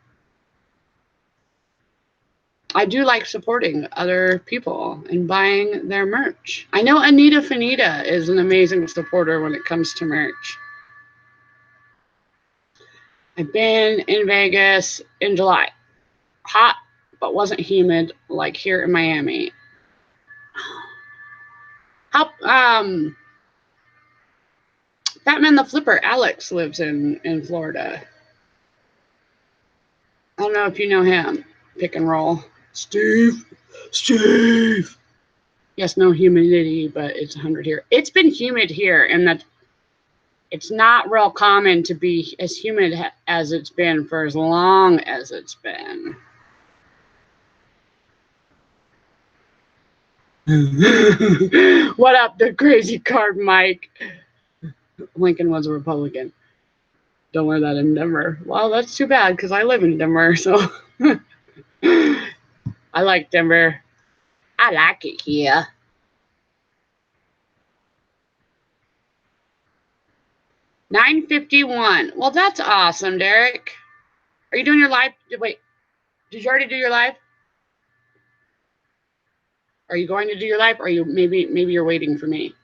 I do like supporting other people and buying their merch. I know Anita Finita is an amazing supporter when it comes to merch. I've been in Vegas in July. Hot, but wasn't humid like here in Miami. How, Batman the Flipper, Alex, lives in Florida. I don't know if you know him. Pick and roll. Steve. Yes, no humidity, but it's 100 here. It's been humid here, and that it's not real common to be as humid as it's been for as long as it's been. What up, the crazy card, Mike? Lincoln was a Republican. Don't wear that in Denver. Well, that's too bad because I live in Denver, so I like Denver. I like it here. $9.51. Well, that's awesome, Derek. Are you doing your live? Wait, did you already do your live? Are you going to do your live? Or are you maybe you're waiting for me?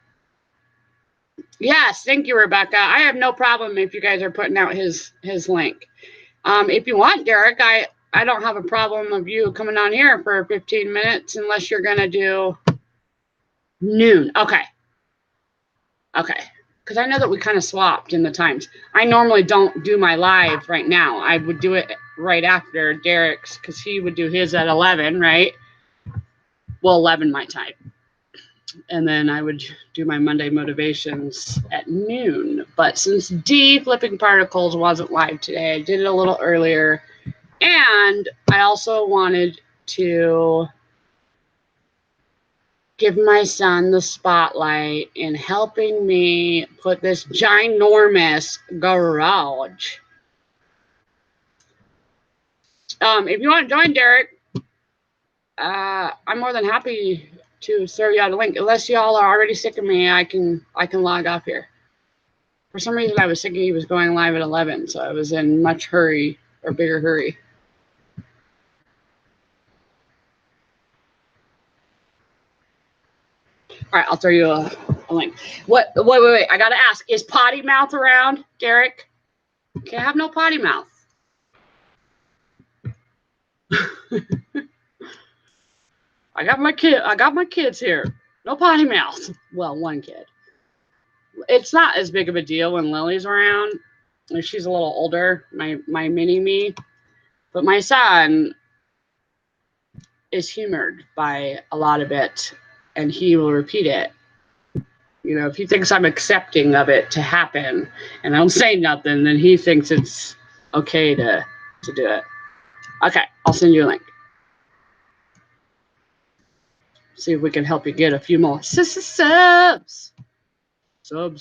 Yes, thank you, Rebecca. I have no problem if you guys are putting out his link. If you want, Derek, I don't have a problem of you coming on here for 15 minutes unless you're gonna do noon. Okay. Because I know that we kind of swapped in the times. I normally don't do my live right now. I would do it right after Derek's because he would do his at 11, right? Well, 11 my time. And then I would do my Monday motivations at noon. But since D Flipping Particles wasn't live today, I did it a little earlier. And I also wanted to give my son the spotlight in helping me put this ginormous garage. If you want to join Derek, I'm more than happy to serve you out a link. Unless y'all are already sick of me, I can log off here. For some reason, I was thinking he was going live at 11, so I was in much hurry or bigger hurry. All right, I'll throw you a link. What? Wait. I gotta ask: is Potty Mouth around, Derek? Can't have no potty mouth. I got my kids here. No potty mouth. Well, one kid. It's not as big of a deal when Lily's around. She's a little older, my mini me. But my son is humored by a lot of it, and he will repeat it. You know, if he thinks I'm accepting of it to happen and I don't say nothing, then he thinks it's okay to do it. Okay, I'll send you a link. See if we can help you get a few more subs. Sub.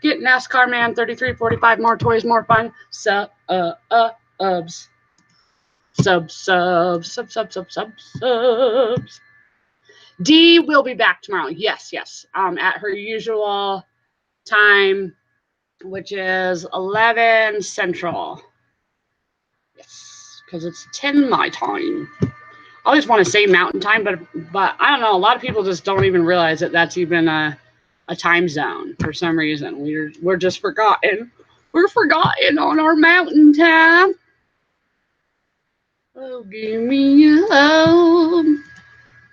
Get NASCAR Man 3345, more toys, more fun. Subs. Dee will be back tomorrow. Yes. At her usual time, which is 11 Central. Yes, because it's 10 my time. I always want to say mountain time, but I don't know. A lot of people just don't even realize that that's even a time zone for some reason. We're just forgotten. We're forgotten on our mountain time. Oh, give me a home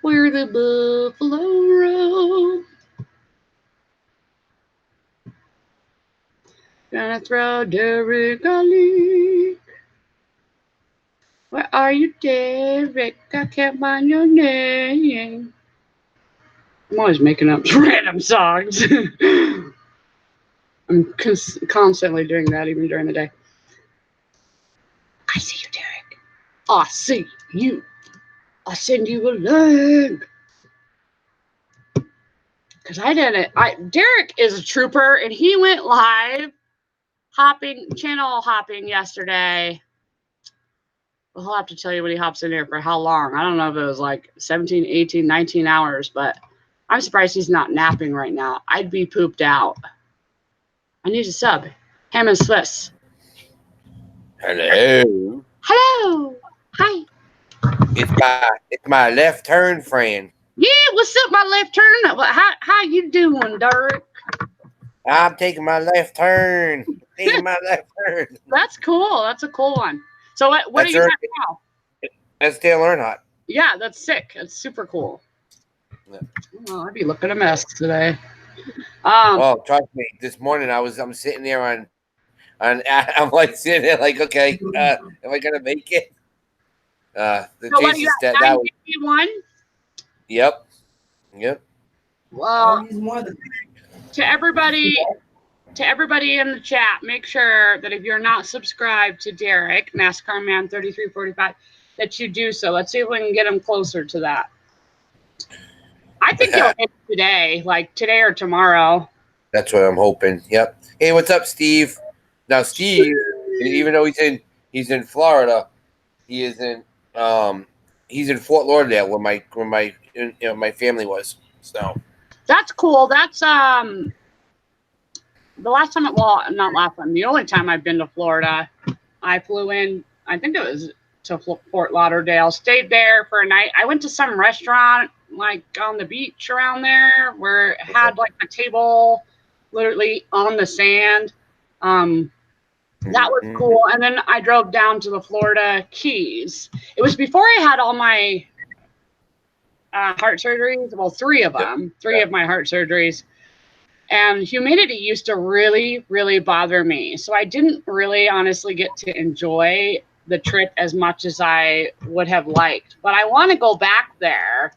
where the buffalo roam. Gonna throw Derek a leak. Where are you, Derek? I can't find your name. I'm always making up random songs. I'm constantly doing that, even during the day. I see you, Derek. I see you. I send you a link. Because I didn't. Derek is a trooper, and he went live channel hopping yesterday. Well, he'll have to tell you when he hops in here for how long. I don't know if it was like 17, 18, 19 hours, but I'm surprised he's not napping right now. I'd be pooped out. I need a sub. Ham and Swiss. Hello. Hello. Hi. It's my left turn friend. Yeah, what's up, my left turn? How you doing, Derek? I'm taking my left turn. That's cool. That's a cool one. So what are you at now? That's Dale Earnhardt. Yeah, that's sick. That's super cool. Yeah. Oh, I'd be looking a mess today. Well, trust me. This morning I'm sitting there on I'm like sitting there like, okay, am I gonna make it? The so what are you at, 951? Yep. Well, to everybody in the chat, make sure that if you're not subscribed to Derek, NASCAR Man 3345, that you do so. Let's see if we can get him closer to that. I think he'll hit today, like today or tomorrow. That's what I'm hoping. Yep. Hey, what's up, Steve? Now, Steve, even though he's in Florida, he's in Fort Lauderdale where my family was. So that's cool. That's the last time. Well, not last time. The only time I've been to Florida, I flew in. I think it was to Fort Lauderdale. Stayed there for a night. I went to some restaurant like on the beach around there where it had like a table literally on the sand. That was cool. And then I drove down to the Florida Keys. It was before I had all my heart surgeries. Well, three of them. Three of my heart surgeries. And humidity used to really, really bother me. So I didn't really honestly get to enjoy the trip as much as I would have liked. But I want to go back there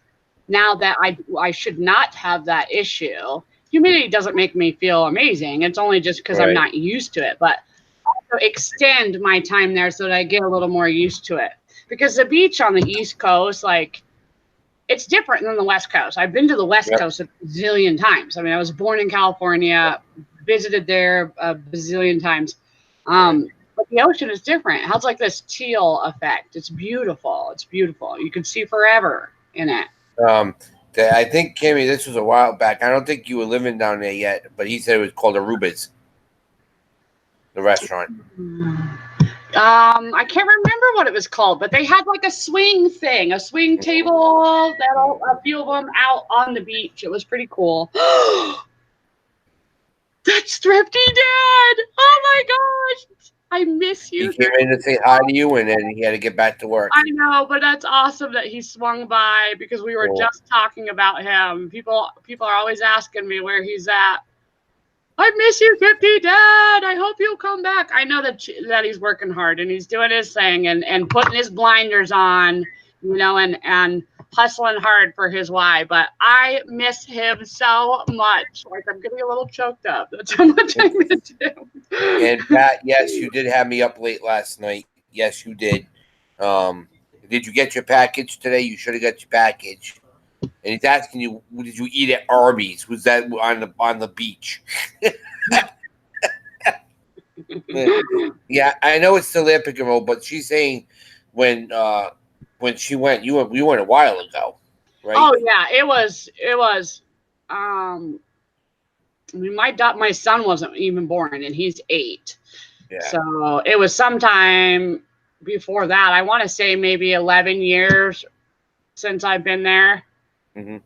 now that I should not have that issue. Humidity doesn't make me feel amazing. It's only just because I'm not used to it. But also extend my time there so that I get a little more used to it. Because the beach on the East Coast, like, it's different than the West Coast. I've been to the West Coast a bazillion times. I mean, I was born in California, visited there a bazillion times. But the ocean is different. It has like this teal effect. It's beautiful. It's beautiful. You can see forever in it. I think, Kimmy, this was a while back. I don't think you were living down there yet, but he said it was called Aruba's, the restaurant. I can't remember what it was called, but they had like a swing thing, a swing table that a few of them out on the beach. It was pretty cool. That's Thrifty Dad. Oh my gosh. I miss you. He came in to say hi to you, and then he had to get back to work. I know, but that's awesome that he swung by because we were just talking about him. People are always asking me where he's at. I miss you, Thrifty Dad. I hope you'll come back. I know that he's working hard and he's doing his thing and putting his blinders on, you know, and hustling hard for his why. But I miss him so much. Like, I'm getting a little choked up. That's how much I miss him. And Pat, yes, you did have me up late last night. Yes, you did. Did you get your package today? You should have got your package. And he's asking you, did you eat at Arby's? Was that on the beach? Yeah, I know it's still there, Picaro, but she's saying when she went, we went a while ago, right? Oh yeah, it was. I mean, my son wasn't even born, and he's 8. Yeah. So it was sometime before that. I want to say maybe 11 years since I've been there. Mm-hmm.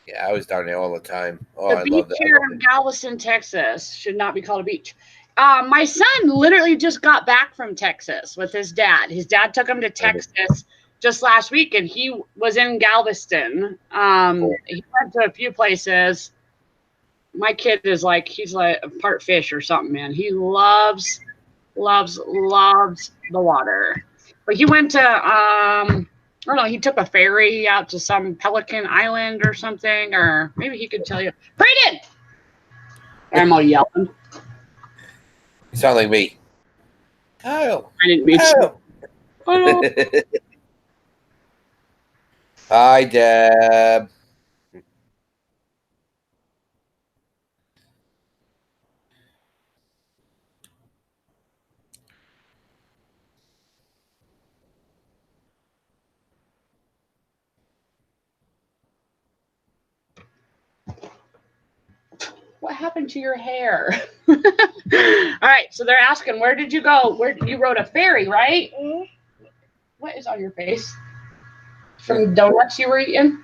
Yeah, I was down there all the time. Oh, the I beach love that. here in Galveston, Texas, should not be called a beach. My son literally just got back from Texas with his dad. His dad took him to Texas just last week, and he was in Galveston. He went to a few places. My kid is like, he's like a part fish or something, man. He loves the water. But he went to I don't know, he took a ferry out to some Pelican Island or something, or maybe he could tell you. Brayden! I'm all yelling. You sound like me. Kyle. I didn't mean to. Oh. Hi, Deb. What happened to your hair? All right, so they're asking, where did you go? Where you rode a ferry, right? Mm-hmm. What is on your face? From donuts you were eating?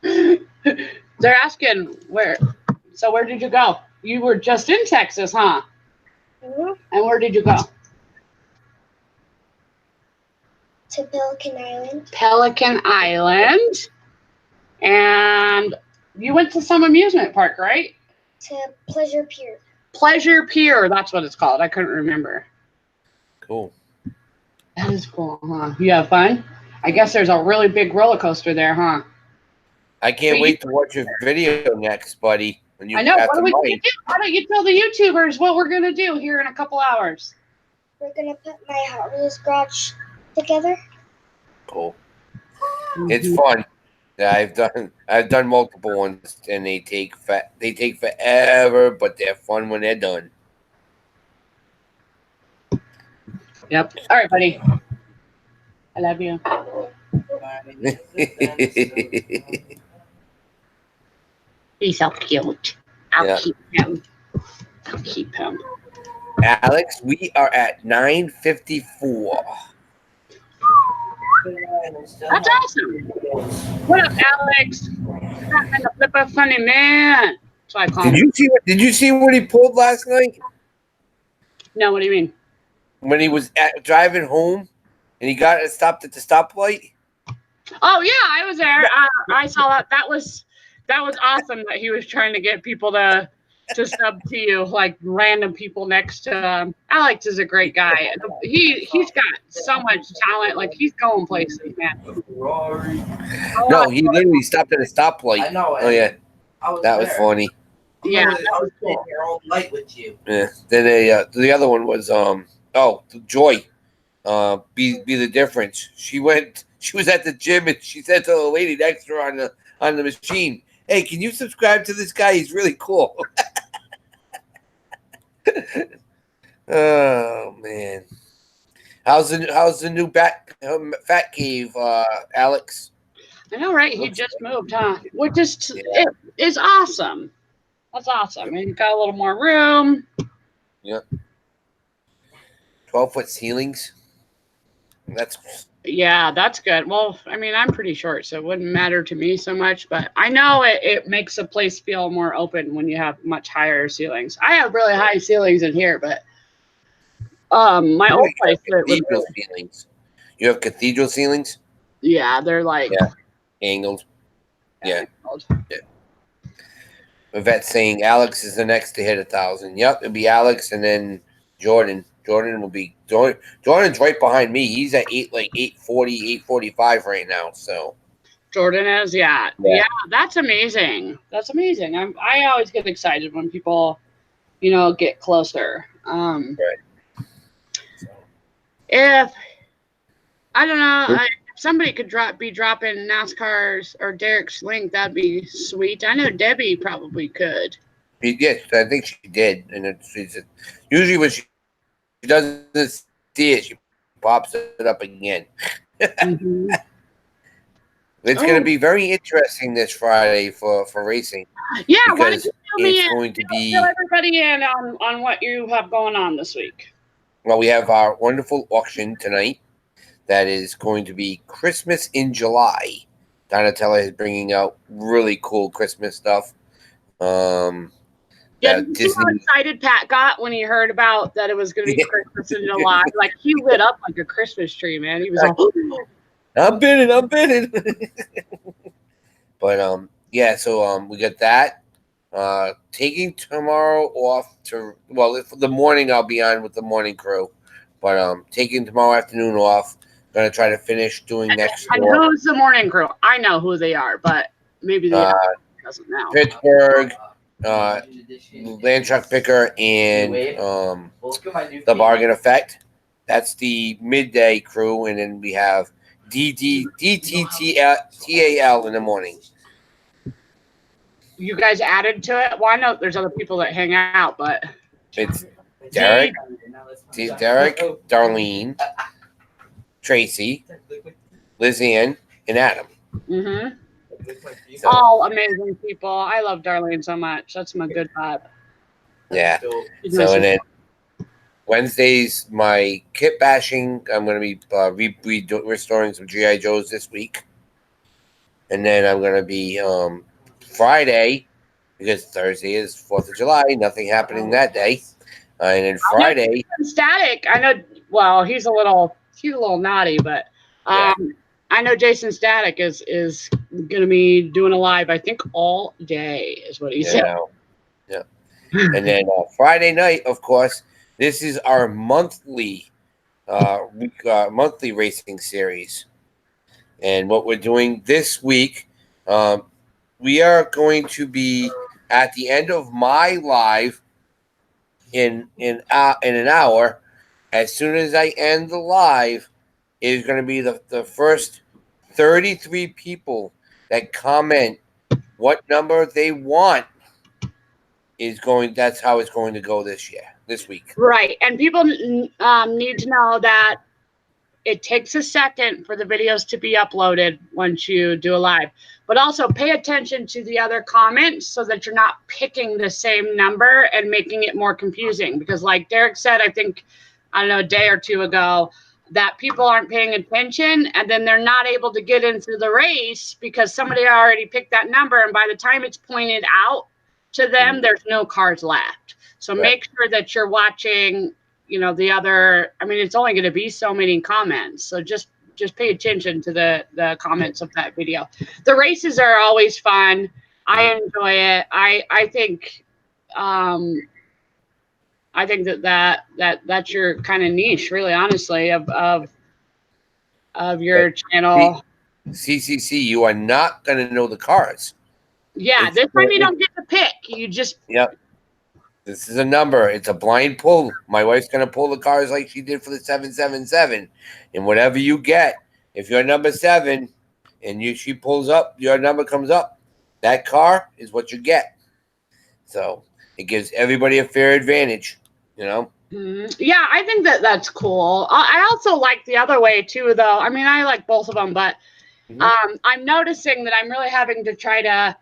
They're asking where. So where did you go? You were just in Texas, huh? Mm-hmm. And where did you go? To Pelican Island. Pelican Island. And you went to some amusement park, right? To Pleasure Pier. Pleasure Pier, that's what it's called. I couldn't remember. Cool. That is cool, huh? You have fun? I guess there's a really big roller coaster there, huh? I can't wait to watch your video next, buddy. When you I know. What are we going to do? Why don't you tell the YouTubers what we're going to do here in a couple hours? We're going to put my Hot Wheels garage together. Cool. Mm-hmm. It's fun. Yeah, I've done multiple ones, and they take forever, but they're fun when they're done. Yep. All right, buddy. I love you. He's so cute. I'll keep him. Alex, we are at 9:54. That's awesome. What up, Alex? I'm the flipper funny man. So I call him. Did you see what he pulled last night? No, what do you mean? When he was driving home and he stopped at the stoplight? Oh yeah, I was there. I saw that. That was awesome that he was trying to get people to sub to you, like random people next to Alex is a great guy. He's got so much talent. Like he's going places, man. No, he literally stopped at a stoplight. I know. Oh yeah, that was funny. Yeah, I was in your own light with you. Yeah. Then the other one was Joy. Be the difference. She was at the gym and she said to the lady next to her on the machine, "Hey, can you subscribe to this guy? He's really cool." Oh man, how's the new Fat Cave, Alex? I know, right? He just moved, huh? It is awesome. That's awesome. And you got a little more room. Yeah. 12-foot ceilings. That's good. Well, I mean, I'm pretty short, so it wouldn't matter to me so much, but I know it makes a place feel more open when you have much higher ceilings. I have really high ceilings in here, but my old place cathedral ceilings. You have cathedral ceilings? Yeah, they're like angled. Yeah. Yvette's saying Alex is the next to hit 1,000. Yep, it'll be Alex and then Jordan. Jordan's right behind me. He's at 840, 845 right now. So Jordan is, yeah. That's amazing. That's amazing. I always get excited when people, get closer. Right. If I don't know, if somebody could be dropping NASCAR's or Derek's link, that'd be sweet. I know Debbie probably could. Yes, I think she did, and it's usually when she doesn't see it, she pops it up again. Mm-hmm. It's going to be very interesting this Friday for racing. Yeah, why don't you fill everybody in on what you have going on this week? Well, we have our wonderful auction tonight. That is going to be Christmas in July. Donatella is bringing out really cool Christmas stuff. Yeah, did you see how excited Pat got when he heard about that it was going to be Christmas in July? Like, he lit up like a Christmas tree, man. He was all, I'm bidding. But yeah, so we got that. Taking tomorrow off for the morning I'll be on with the morning crew. But taking tomorrow afternoon off. Gonna try to finish doing next and door. who's the morning crew? I know who they are, but maybe the doesn't know. Pittsburgh, Land Truck Picker, and the Bargain Effect. That's the midday crew, and then we have DTTAL in the morning. You guys added to it? Well, I know there's other people that hang out, but it's Derek, Darlene, Tracy, Lizanne, and Adam. Mm-hmm. So, all amazing people. I love Darlene so much. That's my good vibe. Yeah. So and then Wednesdays, my kit bashing. I'm going to be restoring some GI Joes this week, and then I'm going to be Friday, because Thursday is 4th of July. Nothing happening that day, and then Friday. Static. I know. Well, he's a little naughty, but yeah. I know Jason Static is going to be doing a live. I think all day is what he said. Yeah. And then Friday night, of course, this is our monthly racing series, and what we're doing this week, we are going to be at the end of my live in an hour. As soon as I end the live, it is going to be the first 33 people that comment what number they want that's how it's going to go this week. Right. And people need to know that it takes a second for the videos to be uploaded once you do a live, but also pay attention to the other comments so that you're not picking the same number and making it more confusing. Because like Derek said, I think, I don't know, a day or two ago, that people aren't paying attention and then they're not able to get into the race because somebody already picked that number. And by the time it's pointed out to them, there's no cars left. So make sure that you're watching, the other, it's only going to be so many comments. So just pay attention to the comments of that video. The races are always fun. I enjoy it. I think that's your kind of niche, really, honestly, of your channel. CCC, you are not going to know the cars. Yeah, this time you don't get to pick. You just. Yep. This is a number. It's a blind pull. My wife's going to pull the cars like she did for the 777. And whatever you get, if you're number 7 and she pulls up, your number comes up, that car is what you get. So it gives everybody a fair advantage, Yeah, I think that's cool. I also like the other way too, though. I like both of them, but I'm noticing that I'm really having to try to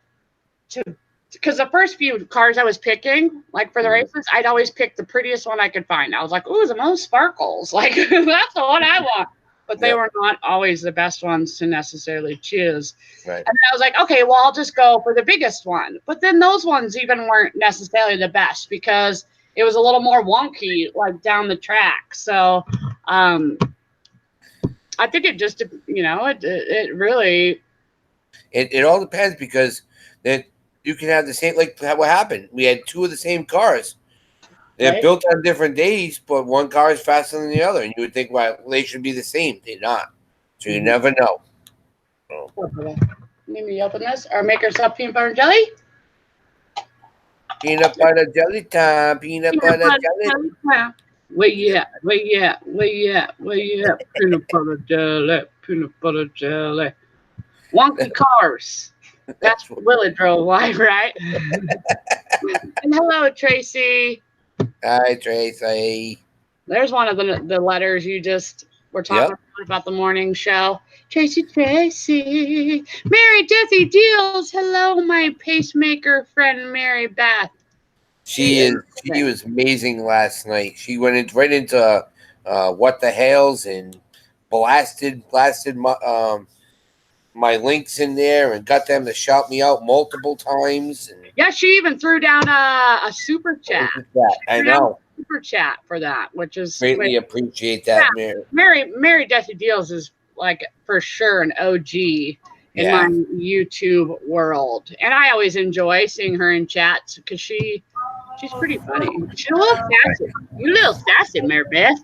because the first few cars I was picking, like for the races, I'd always pick the prettiest one I could find. I was like, ooh, the most sparkles. Like, that's the one I want. But they were not always the best ones to necessarily choose. Right. And then I was like, okay, well, I'll just go for the biggest one. But then those ones even weren't necessarily the best because it was a little more wonky, like down the track. So I think it just, it really. It all depends because you can have the same, like what happened. We had 2 of the same cars. They're built on different days, but one car is faster than the other. And you would think, well, they should be the same. They're not. So you never know. Let me open this or make herself peanut butter and jelly. Peanut butter jelly time. Peanut butter jelly time. Where you at? Peanut butter jelly. Wonky cars. That's what Willie drove live, right? And hello, Tracy. Hi, Tracy. There's one of the letters you just were talking about the morning show. Tracy. Mary Dizzy Deals. Hello, my pacemaker friend, Mary Beth. She was amazing last night. She went right into what the hails and blasted my links in there and got them to shout me out multiple times. And Yeah, she even threw down a super chat. I know. Super chat for that, which is Greatly appreciate that, Mary. Mary Deathy Deals is like for sure an OG in my YouTube world, and I always enjoy seeing her in chats because she's pretty funny. She's a little sassy. You're a little sassy, Mary Beth.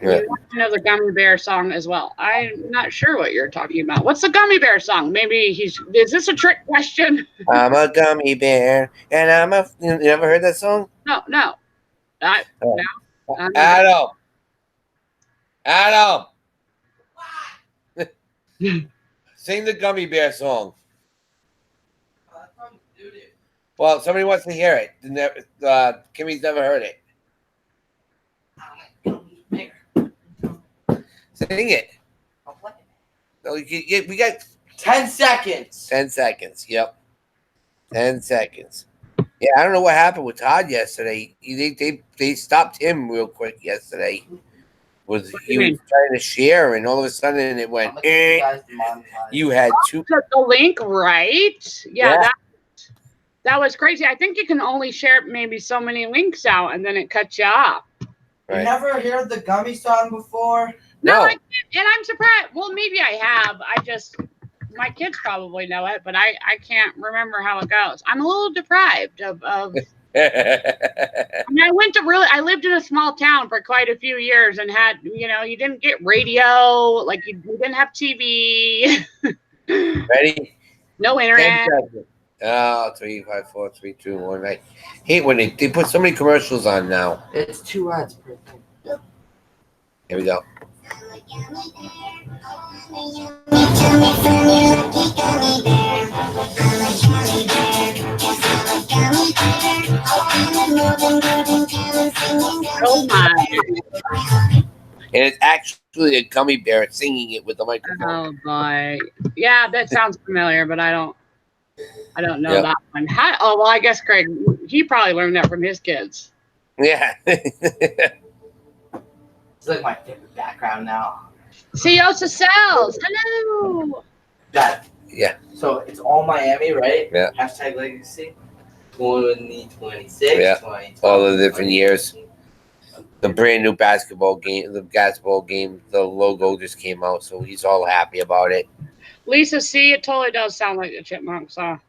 You want to know the Gummy Bear song as well. I'm not sure what you're talking about. What's the Gummy Bear song? Maybe is this a trick question? I'm a gummy bear, and you never heard that song? No. No. Adam. Sing the Gummy Bear song. Well, somebody wants to hear it. Kimmy's never heard it. Sing it. No, we got 10 seconds. 10 seconds. Yep. 10 seconds. Yeah, I don't know what happened with Todd yesterday. They stopped him real quick yesterday. He was trying to share, and all of a sudden it went. You had two. The link, right? Yeah. That was crazy. I think you can only share maybe so many links out, and then it cuts you off. Right. You never heard the Gummy song before? No, I didn't, and I'm surprised. Well, maybe I have. My kids probably know it, but I can't remember how it goes. I'm a little deprived of I mean, I lived in a small town for quite a few years and had, you didn't get radio, like you didn't have TV. Ready? No internet. 3, 5, 4, 3, 2, 1. I hate when they put so many commercials on now. It's 2 ads per thing. Here we go. Oh my. And it's actually a gummy bear singing it with the microphone. Oh boy. Yeah, that sounds familiar, but I don't know that one. Well, I guess Craig, he probably learned that from his kids. Yeah. It's like my favorite background now. Ciosa Cells. Hello. That. Yeah. So it's all Miami, right? Yeah. Hashtag legacy. 2026. Yeah. 2020. All the different years. The brand new basketball game, the logo just came out, so he's all happy about it. Lisa C, it totally does sound like the chipmunk song.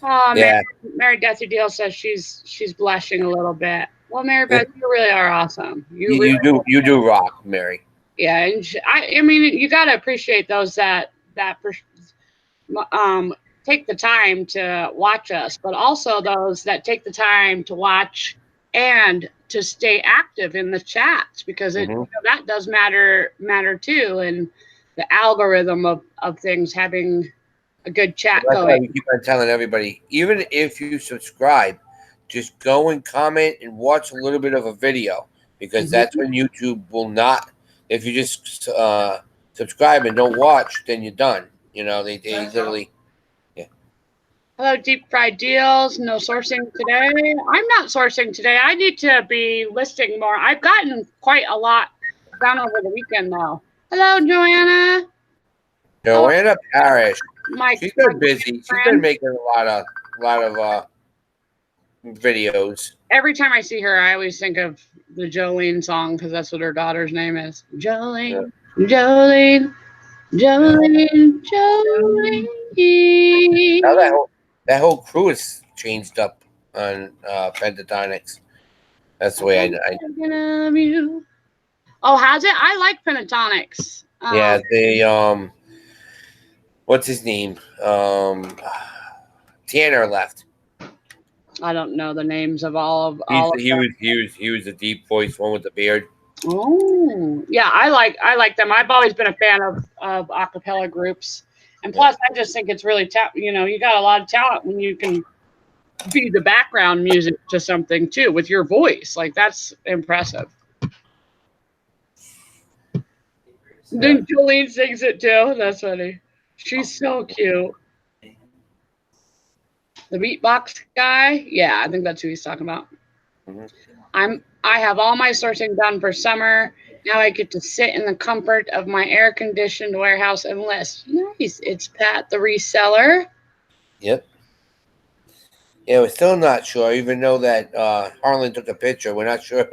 Oh, yeah. Mary Deathy Deal says she's blushing a little bit. Well, Mary Beth, you really are awesome. You do rock, Mary. Yeah, and I mean, you got to appreciate those that take the time to watch us, but also those that take the time to watch and to stay active in the chats, because that does matter too, and the algorithm of things having a good chat That's going. why we keep on telling everybody, even if you subscribe, just go and comment and watch a little bit of a video, because that's when YouTube will not. If you just subscribe and don't watch, then you're done. They literally. Yeah. Hello, Deep Fried Deals. No sourcing today. I'm not sourcing today. I need to be listing more. I've gotten quite a lot done over the weekend, though. Hello, Joanna. Joanna Parrish. She's been busy. She's been making a lot of videos. Every time I see her, I always think of the Jolene song, because that's what her daughter's name is. Jolene, Jolene, Jolene, Jolene. Now that whole crew is changed up on Pentatonics. That's the way I Oh, has it? I like Pentatonics. Yeah, they what's his name? Tanner left. I don't know the names of all of He was a deep voice one with the beard. Oh, yeah, I like them. I've always been a fan of acapella groups, and plus, I just think it's really you got a lot of talent when you can be the background music to something too with your voice. Like, that's impressive. Then Jolene sings it too. That's funny. She's so cute. The beatbox guy, I think that's who he's talking about. I have all my sourcing done for summer, Now I get to sit in the comfort of my air-conditioned warehouse and list. Nice. It's Pat the reseller. Yep. Yeah, we're still not sure, even though that Harlan took a picture. We're not sure.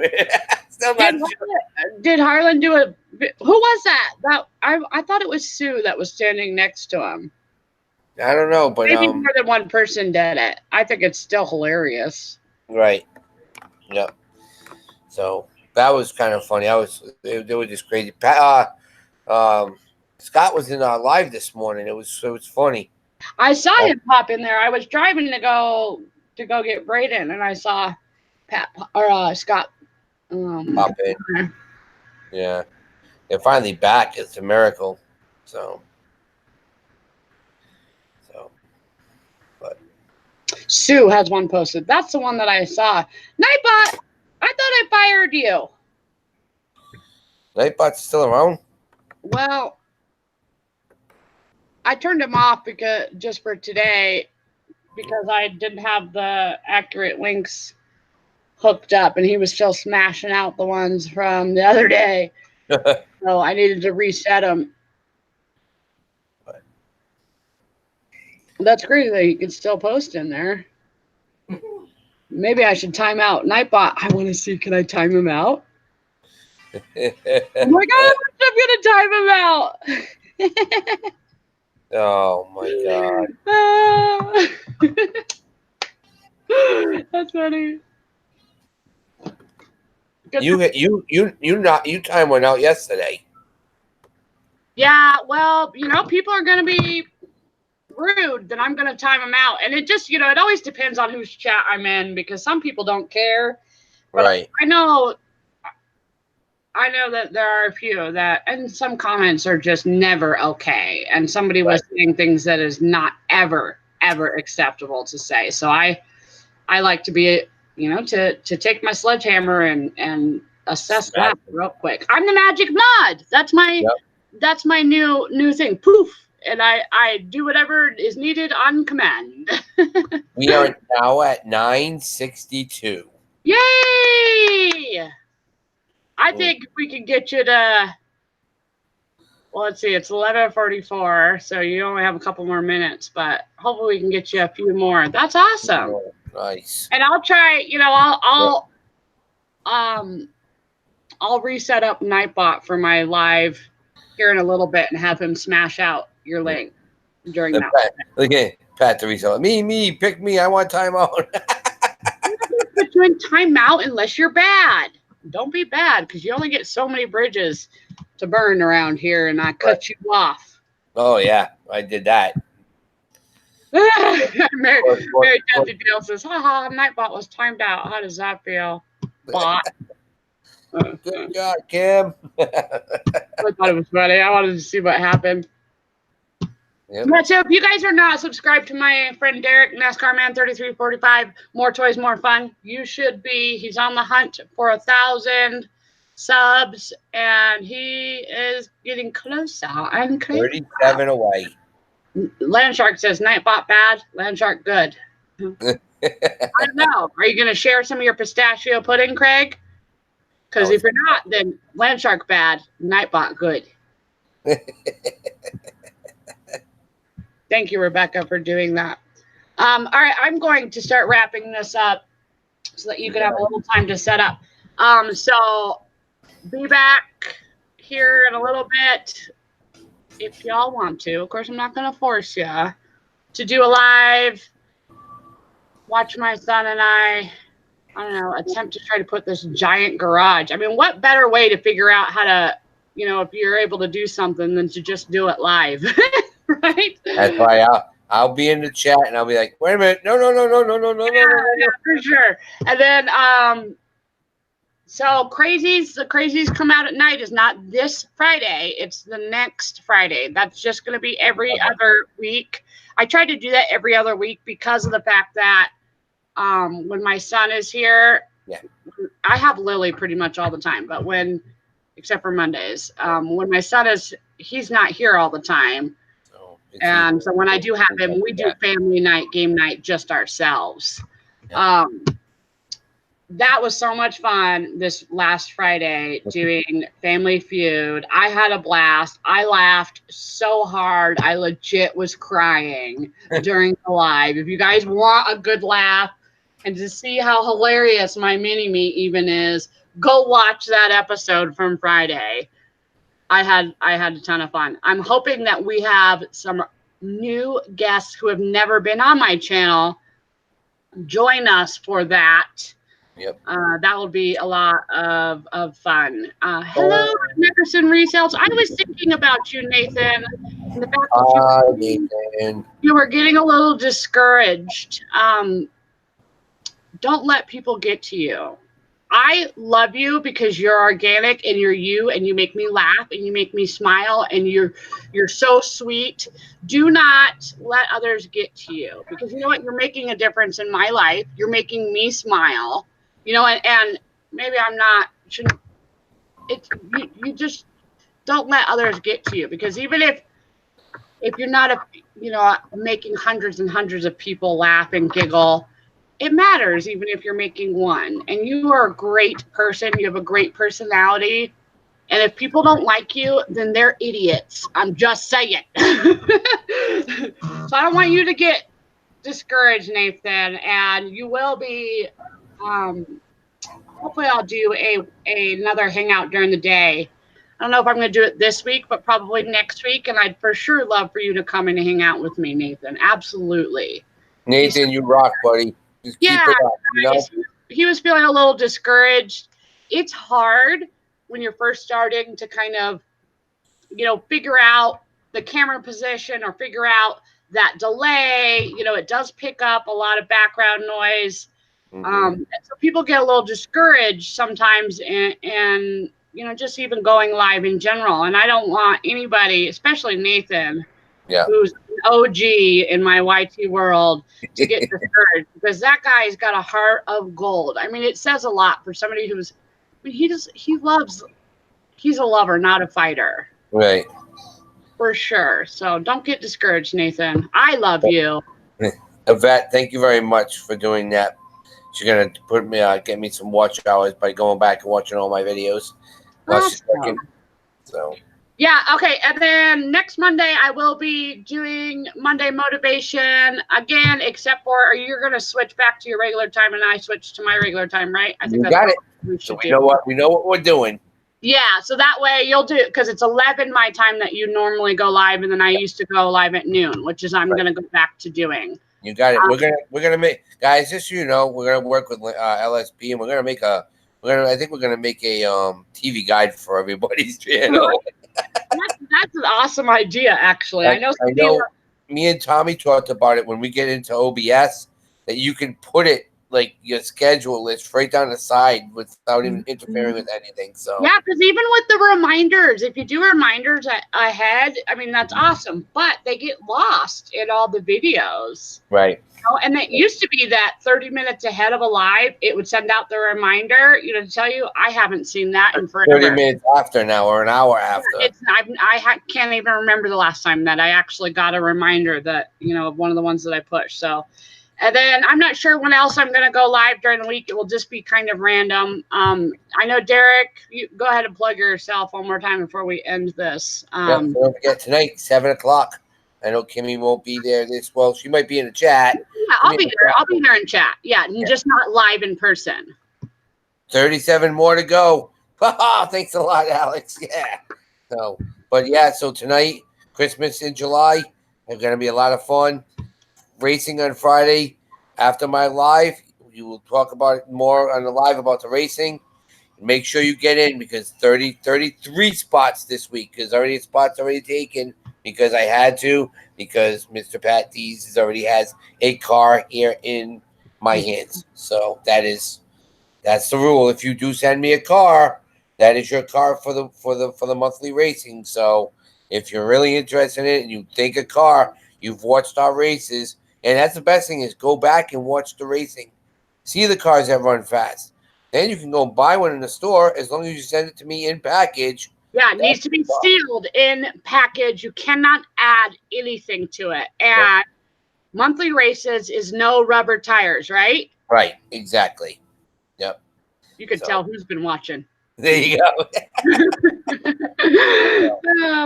Still not sure. Did Harlan do a? Who was that? I thought it was Sue that was standing next to him. I don't know, but Maybe more than one person did it. I think it's still hilarious. Right. Yep. So that was kind of funny. They were just crazy. Scott was in our live this morning. It was funny. I saw him pop in there. I was driving to go get Brayden, and I saw Scott pop in. Yeah, they're finally back. It's a miracle. So, but Sue has one posted. That's the one that I saw. Nightbot, I thought I fired you. Nightbot's still around? Well, I turned him off just for today because I didn't have the accurate links hooked up, and he was still smashing out the ones from the other day. So I needed to reset them. That's crazy that you can still post in there. Maybe I should time out Nightbot. I want to see, can I time him out? Oh my God, I'm going to time him out. Oh my God. That's funny. You time went out yesterday. Yeah, well, people are going to be rude, then I'm going to time them out. And it just, it always depends on whose chat I'm in, because some people don't care. But Right. I know that there are a few that, and some comments are just never okay. And somebody was saying things that is not ever acceptable to say. So I like to be, to take my sledgehammer and assess that real quick. I'm the magic mod. That's my new thing. Poof. And I do whatever is needed on command. We are now at 962. Yay! I think if we could get you to, well, let's see, it's 11:44, so you only have a couple more minutes, but hopefully we can get you a few more. That's awesome. Oh, nice. And I'll try, I'll reset up Nightbot for my live here in a little bit and have him smash out your link during that. Look at Pat Teresa. Me, pick me. I want timeout. Put you in timeout unless you're bad. Don't be bad, because you only get so many bridges to burn around here, and I cut you off. Oh yeah, I did that. Mary Jesse Dale says, haha, Nightbot was timed out. How does that feel? Bot. Good God, Kim. I thought it was funny. I wanted to see what happened. Yep. But so if you guys are not subscribed to my friend Derek, NASCAR Man 3345, more toys, more fun, you should be. He's on the hunt for 1,000 subs, and he is getting closer and closer. 37 away. Landshark says, Nightbot bad, Landshark good. I don't know. Are you going to share some of your pistachio pudding, Craig? Because if you're not, then Landshark bad, Nightbot good. Thank you, Rebecca, for doing that. All right, I'm going to start wrapping this up so that you can have a little time to set up. So be back here in a little bit if y'all want to. Of course, I'm not going to force you to do a live. Watch my son and I don't know, attempt to try to put this giant garage. I mean, what better way to figure out how to, if you're able to do something than to just do it live, right? That's why I'll be in the chat and I'll be like, wait a minute, no, for sure. And then, so the crazies come out at night is not this Friday. It's the next Friday. That's just going to be every other week. I try to do that every other week because of the fact that when my son is here, I have Lily pretty much all the time, but except for Mondays, when my son he's not here all the time. And so when I do have him, we do family night, game night, just ourselves. that was so much fun this last Friday doing Family Feud. I had a blast. I laughed so hard. I legit was crying during the live. If you guys want a good laugh and to see how hilarious my mini-me even is, go watch that episode from Friday. I had a ton of fun. I'm hoping that we have some new guests who have never been on my channel join us for that. Yep. That will be a lot of fun. Hello, Nickerson Resales. I was thinking about you, Nathan, and the fact that you were getting a little discouraged. Don't let people get to you. I love you because you're organic and you're you and you make me laugh and you make me smile and you're so sweet. Do not let others get to you because you know what? You're making a difference in my life. You're making me smile. You know, and maybe I'm not, shouldn't, you just don't let others get to you because even if you're not, making hundreds and hundreds of people laugh and giggle, it matters even if you're making one. And you are a great person. You have a great personality. And if people don't like you, then they're idiots. I'm just saying. So I don't want you to get discouraged, Nathan. And you will be, hopefully I'll do another hangout during the day. I don't know if I'm going to do it this week, but probably next week. And I'd for sure love for you to come and hang out with me, Nathan. Absolutely. Nathan, you rock, buddy. Just keep it up, you know? He was feeling a little discouraged. It's hard when you're first starting to kind of, figure out the camera position or figure out that delay. It does pick up a lot of background noise. So people get a little discouraged sometimes and just even going live in general. And I don't want anybody, especially Nathan, who's an OG in my YT world, to get discouraged because that guy's got a heart of gold. I mean, it says a lot for somebody who's, he's a lover, not a fighter. Right. For sure. So don't get discouraged, Nathan. I love you. Yvette, thank you very much for doing that. She's gonna put me get me some watch hours by going back and watching all my videos. Awesome. So yeah, okay. And then next Monday I will be doing Monday Motivation again, except for you're gonna switch back to your regular time and I switch to my regular time, right? I think you got it. We should so we know what we're doing. Yeah, so that way you'll do it because it's 11 my time that you normally go live, and then I used to go live at noon, which is I'm gonna go back to doing. You got it. We're gonna make, guys. Just so you know, we're gonna work with LSP, and we're gonna make a TV guide for everybody's channel. That's an awesome idea, actually. I know. Me and Tommy talked about it when we get into OBS that you can put it like your schedule list right down the side without even interfering with anything. So yeah, because even with the reminders, if you do reminders ahead, I mean that's awesome. But they get lost in all the videos, right? And it used to be that 30 minutes ahead of a live, it would send out the reminder, to tell you. I haven't seen that in forever. 30 minutes after now, or an hour after. I can't even remember the last time that I actually got a reminder that of one of the ones that I pushed. So. And then I'm not sure when else I'm going to go live during the week. It will just be kind of random. I know, Derek, you go ahead and plug yourself one more time before we end this. Don't forget tonight, 7 o'clock. I know Kimmy won't be there well. She might be in the chat. Yeah, I'll be there. I'll be there in chat. Yeah, just not live in person. 37 more to go. Thanks a lot, Alex. Yeah. So tonight, Christmas in July, it's going to be a lot of fun. Racing on Friday after my live. You will talk about it more on the live about the racing. Make sure you get in because 33 spots this week because already spots already taken because I had to because Mr. Pat Dees already has a car here in my hands. So that's the rule. If you do send me a car, that is your car for the monthly racing. So if you're really interested in it and you think a car, you've watched our races. And that's the best thing is go back and watch the racing. See the cars that run fast. Then you can go buy one in the store as long as you send it to me in package. Yeah, it needs to be sealed in package. You cannot add anything to it. And monthly races is no rubber tires, right? Right, exactly. Yep. You could So- tell who's been watching. There you go. All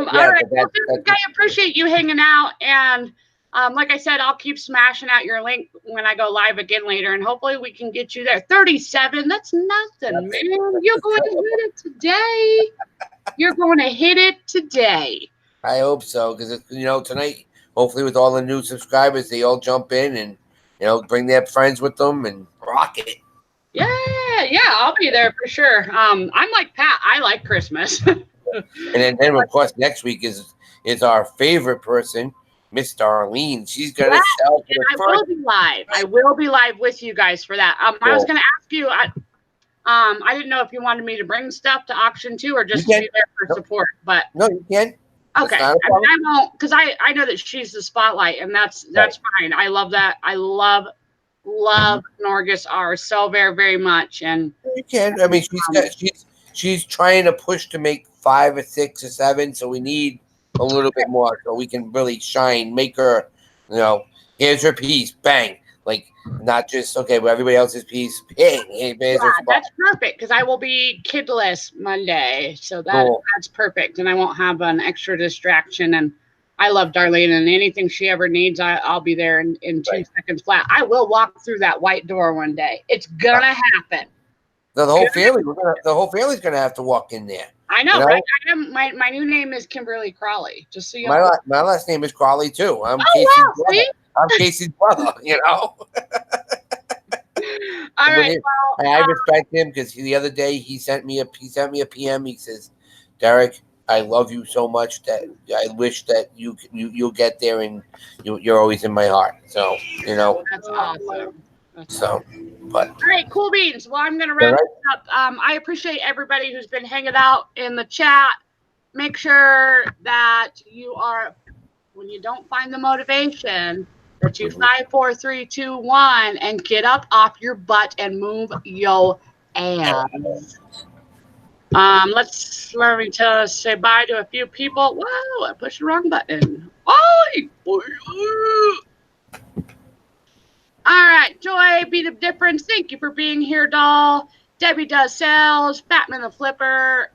right, but that's- well, Derek, I appreciate you hanging out, and like I said, I'll keep smashing out your link when I go live again later, and hopefully we can get you there. 37, that's nothing, man. You're going to hit it today. You're going to hit it today. I hope so, because tonight, hopefully, with all the new subscribers, they all jump in and bring their friends with them and rock it. Yeah, I'll be there for sure. I'm like Pat. I like Christmas. And then of course, next week is our favorite person, Miss Darlene. She's gonna sell for the I will be live. I will be live with you guys for that. I was gonna ask you. I didn't know if you wanted me to bring stuff to auction too, or just to be there for support. But no, you can. Okay, I won't, because I know that she's the spotlight, and that's fine. I love that. I love Norgus R so very, very much, and you can. I mean, she's trying to push to make 5 or 6 or 7, so we need a little bit more so we can really shine. Make her, here's her piece, bang. Like, not just but everybody else's piece. Bang, hey, that's perfect, because I will be kidless Monday, so that's perfect, and I won't have an extra distraction. And I love Darlene, and anything she ever needs, I'll be there in 2 seconds flat. I will walk through that white door one day. It's gonna happen. The whole family's gonna have to walk in there. I know, right? My new name is Kimberly Crawley. Just so you know. My last name is Crawley too. I'm Casey's brother. All right. I respect him, because the other day he sent me a PM. He says, "Derek, I love you so much that I wish that you'll get there, and you're always in my heart." So that's awesome. All right, cool beans. Well, I'm gonna wrap this up. I appreciate everybody who's been hanging out in the chat. Make sure that you are, when you don't find the motivation, that you 5, 4, 3, 2, 1, and get up off your butt and move your ass. Let me say bye to a few people. Whoa, I pushed the wrong button. Bye. All right, Joy, Be the Difference. Thank you for being here, doll. Debbie Does Sales, Batman the Flipper,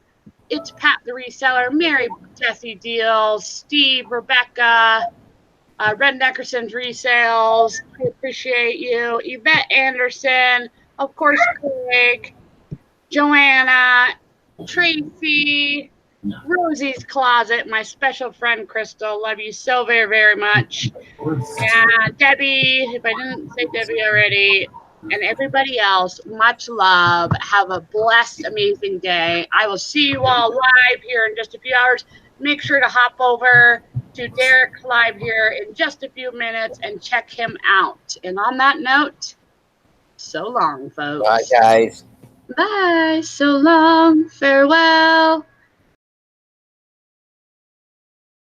It's Pat the Reseller, Mary Jessie Deals, Steve, Rebecca, Red Neckerson's Resales. I appreciate you. Yvette Anderson, of course, Craig, Joanna, Tracy, Rosie's Closet, my special friend Crystal. Love you so very, very much. And Debbie, if I didn't say Debbie already, and everybody else, much love. Have a blessed, amazing day. I will see you all live here in just a few hours. Make sure to hop over to Derek live here in just a few minutes and check him out. And on that note, so long, folks. Bye, guys. Bye. So long. Farewell.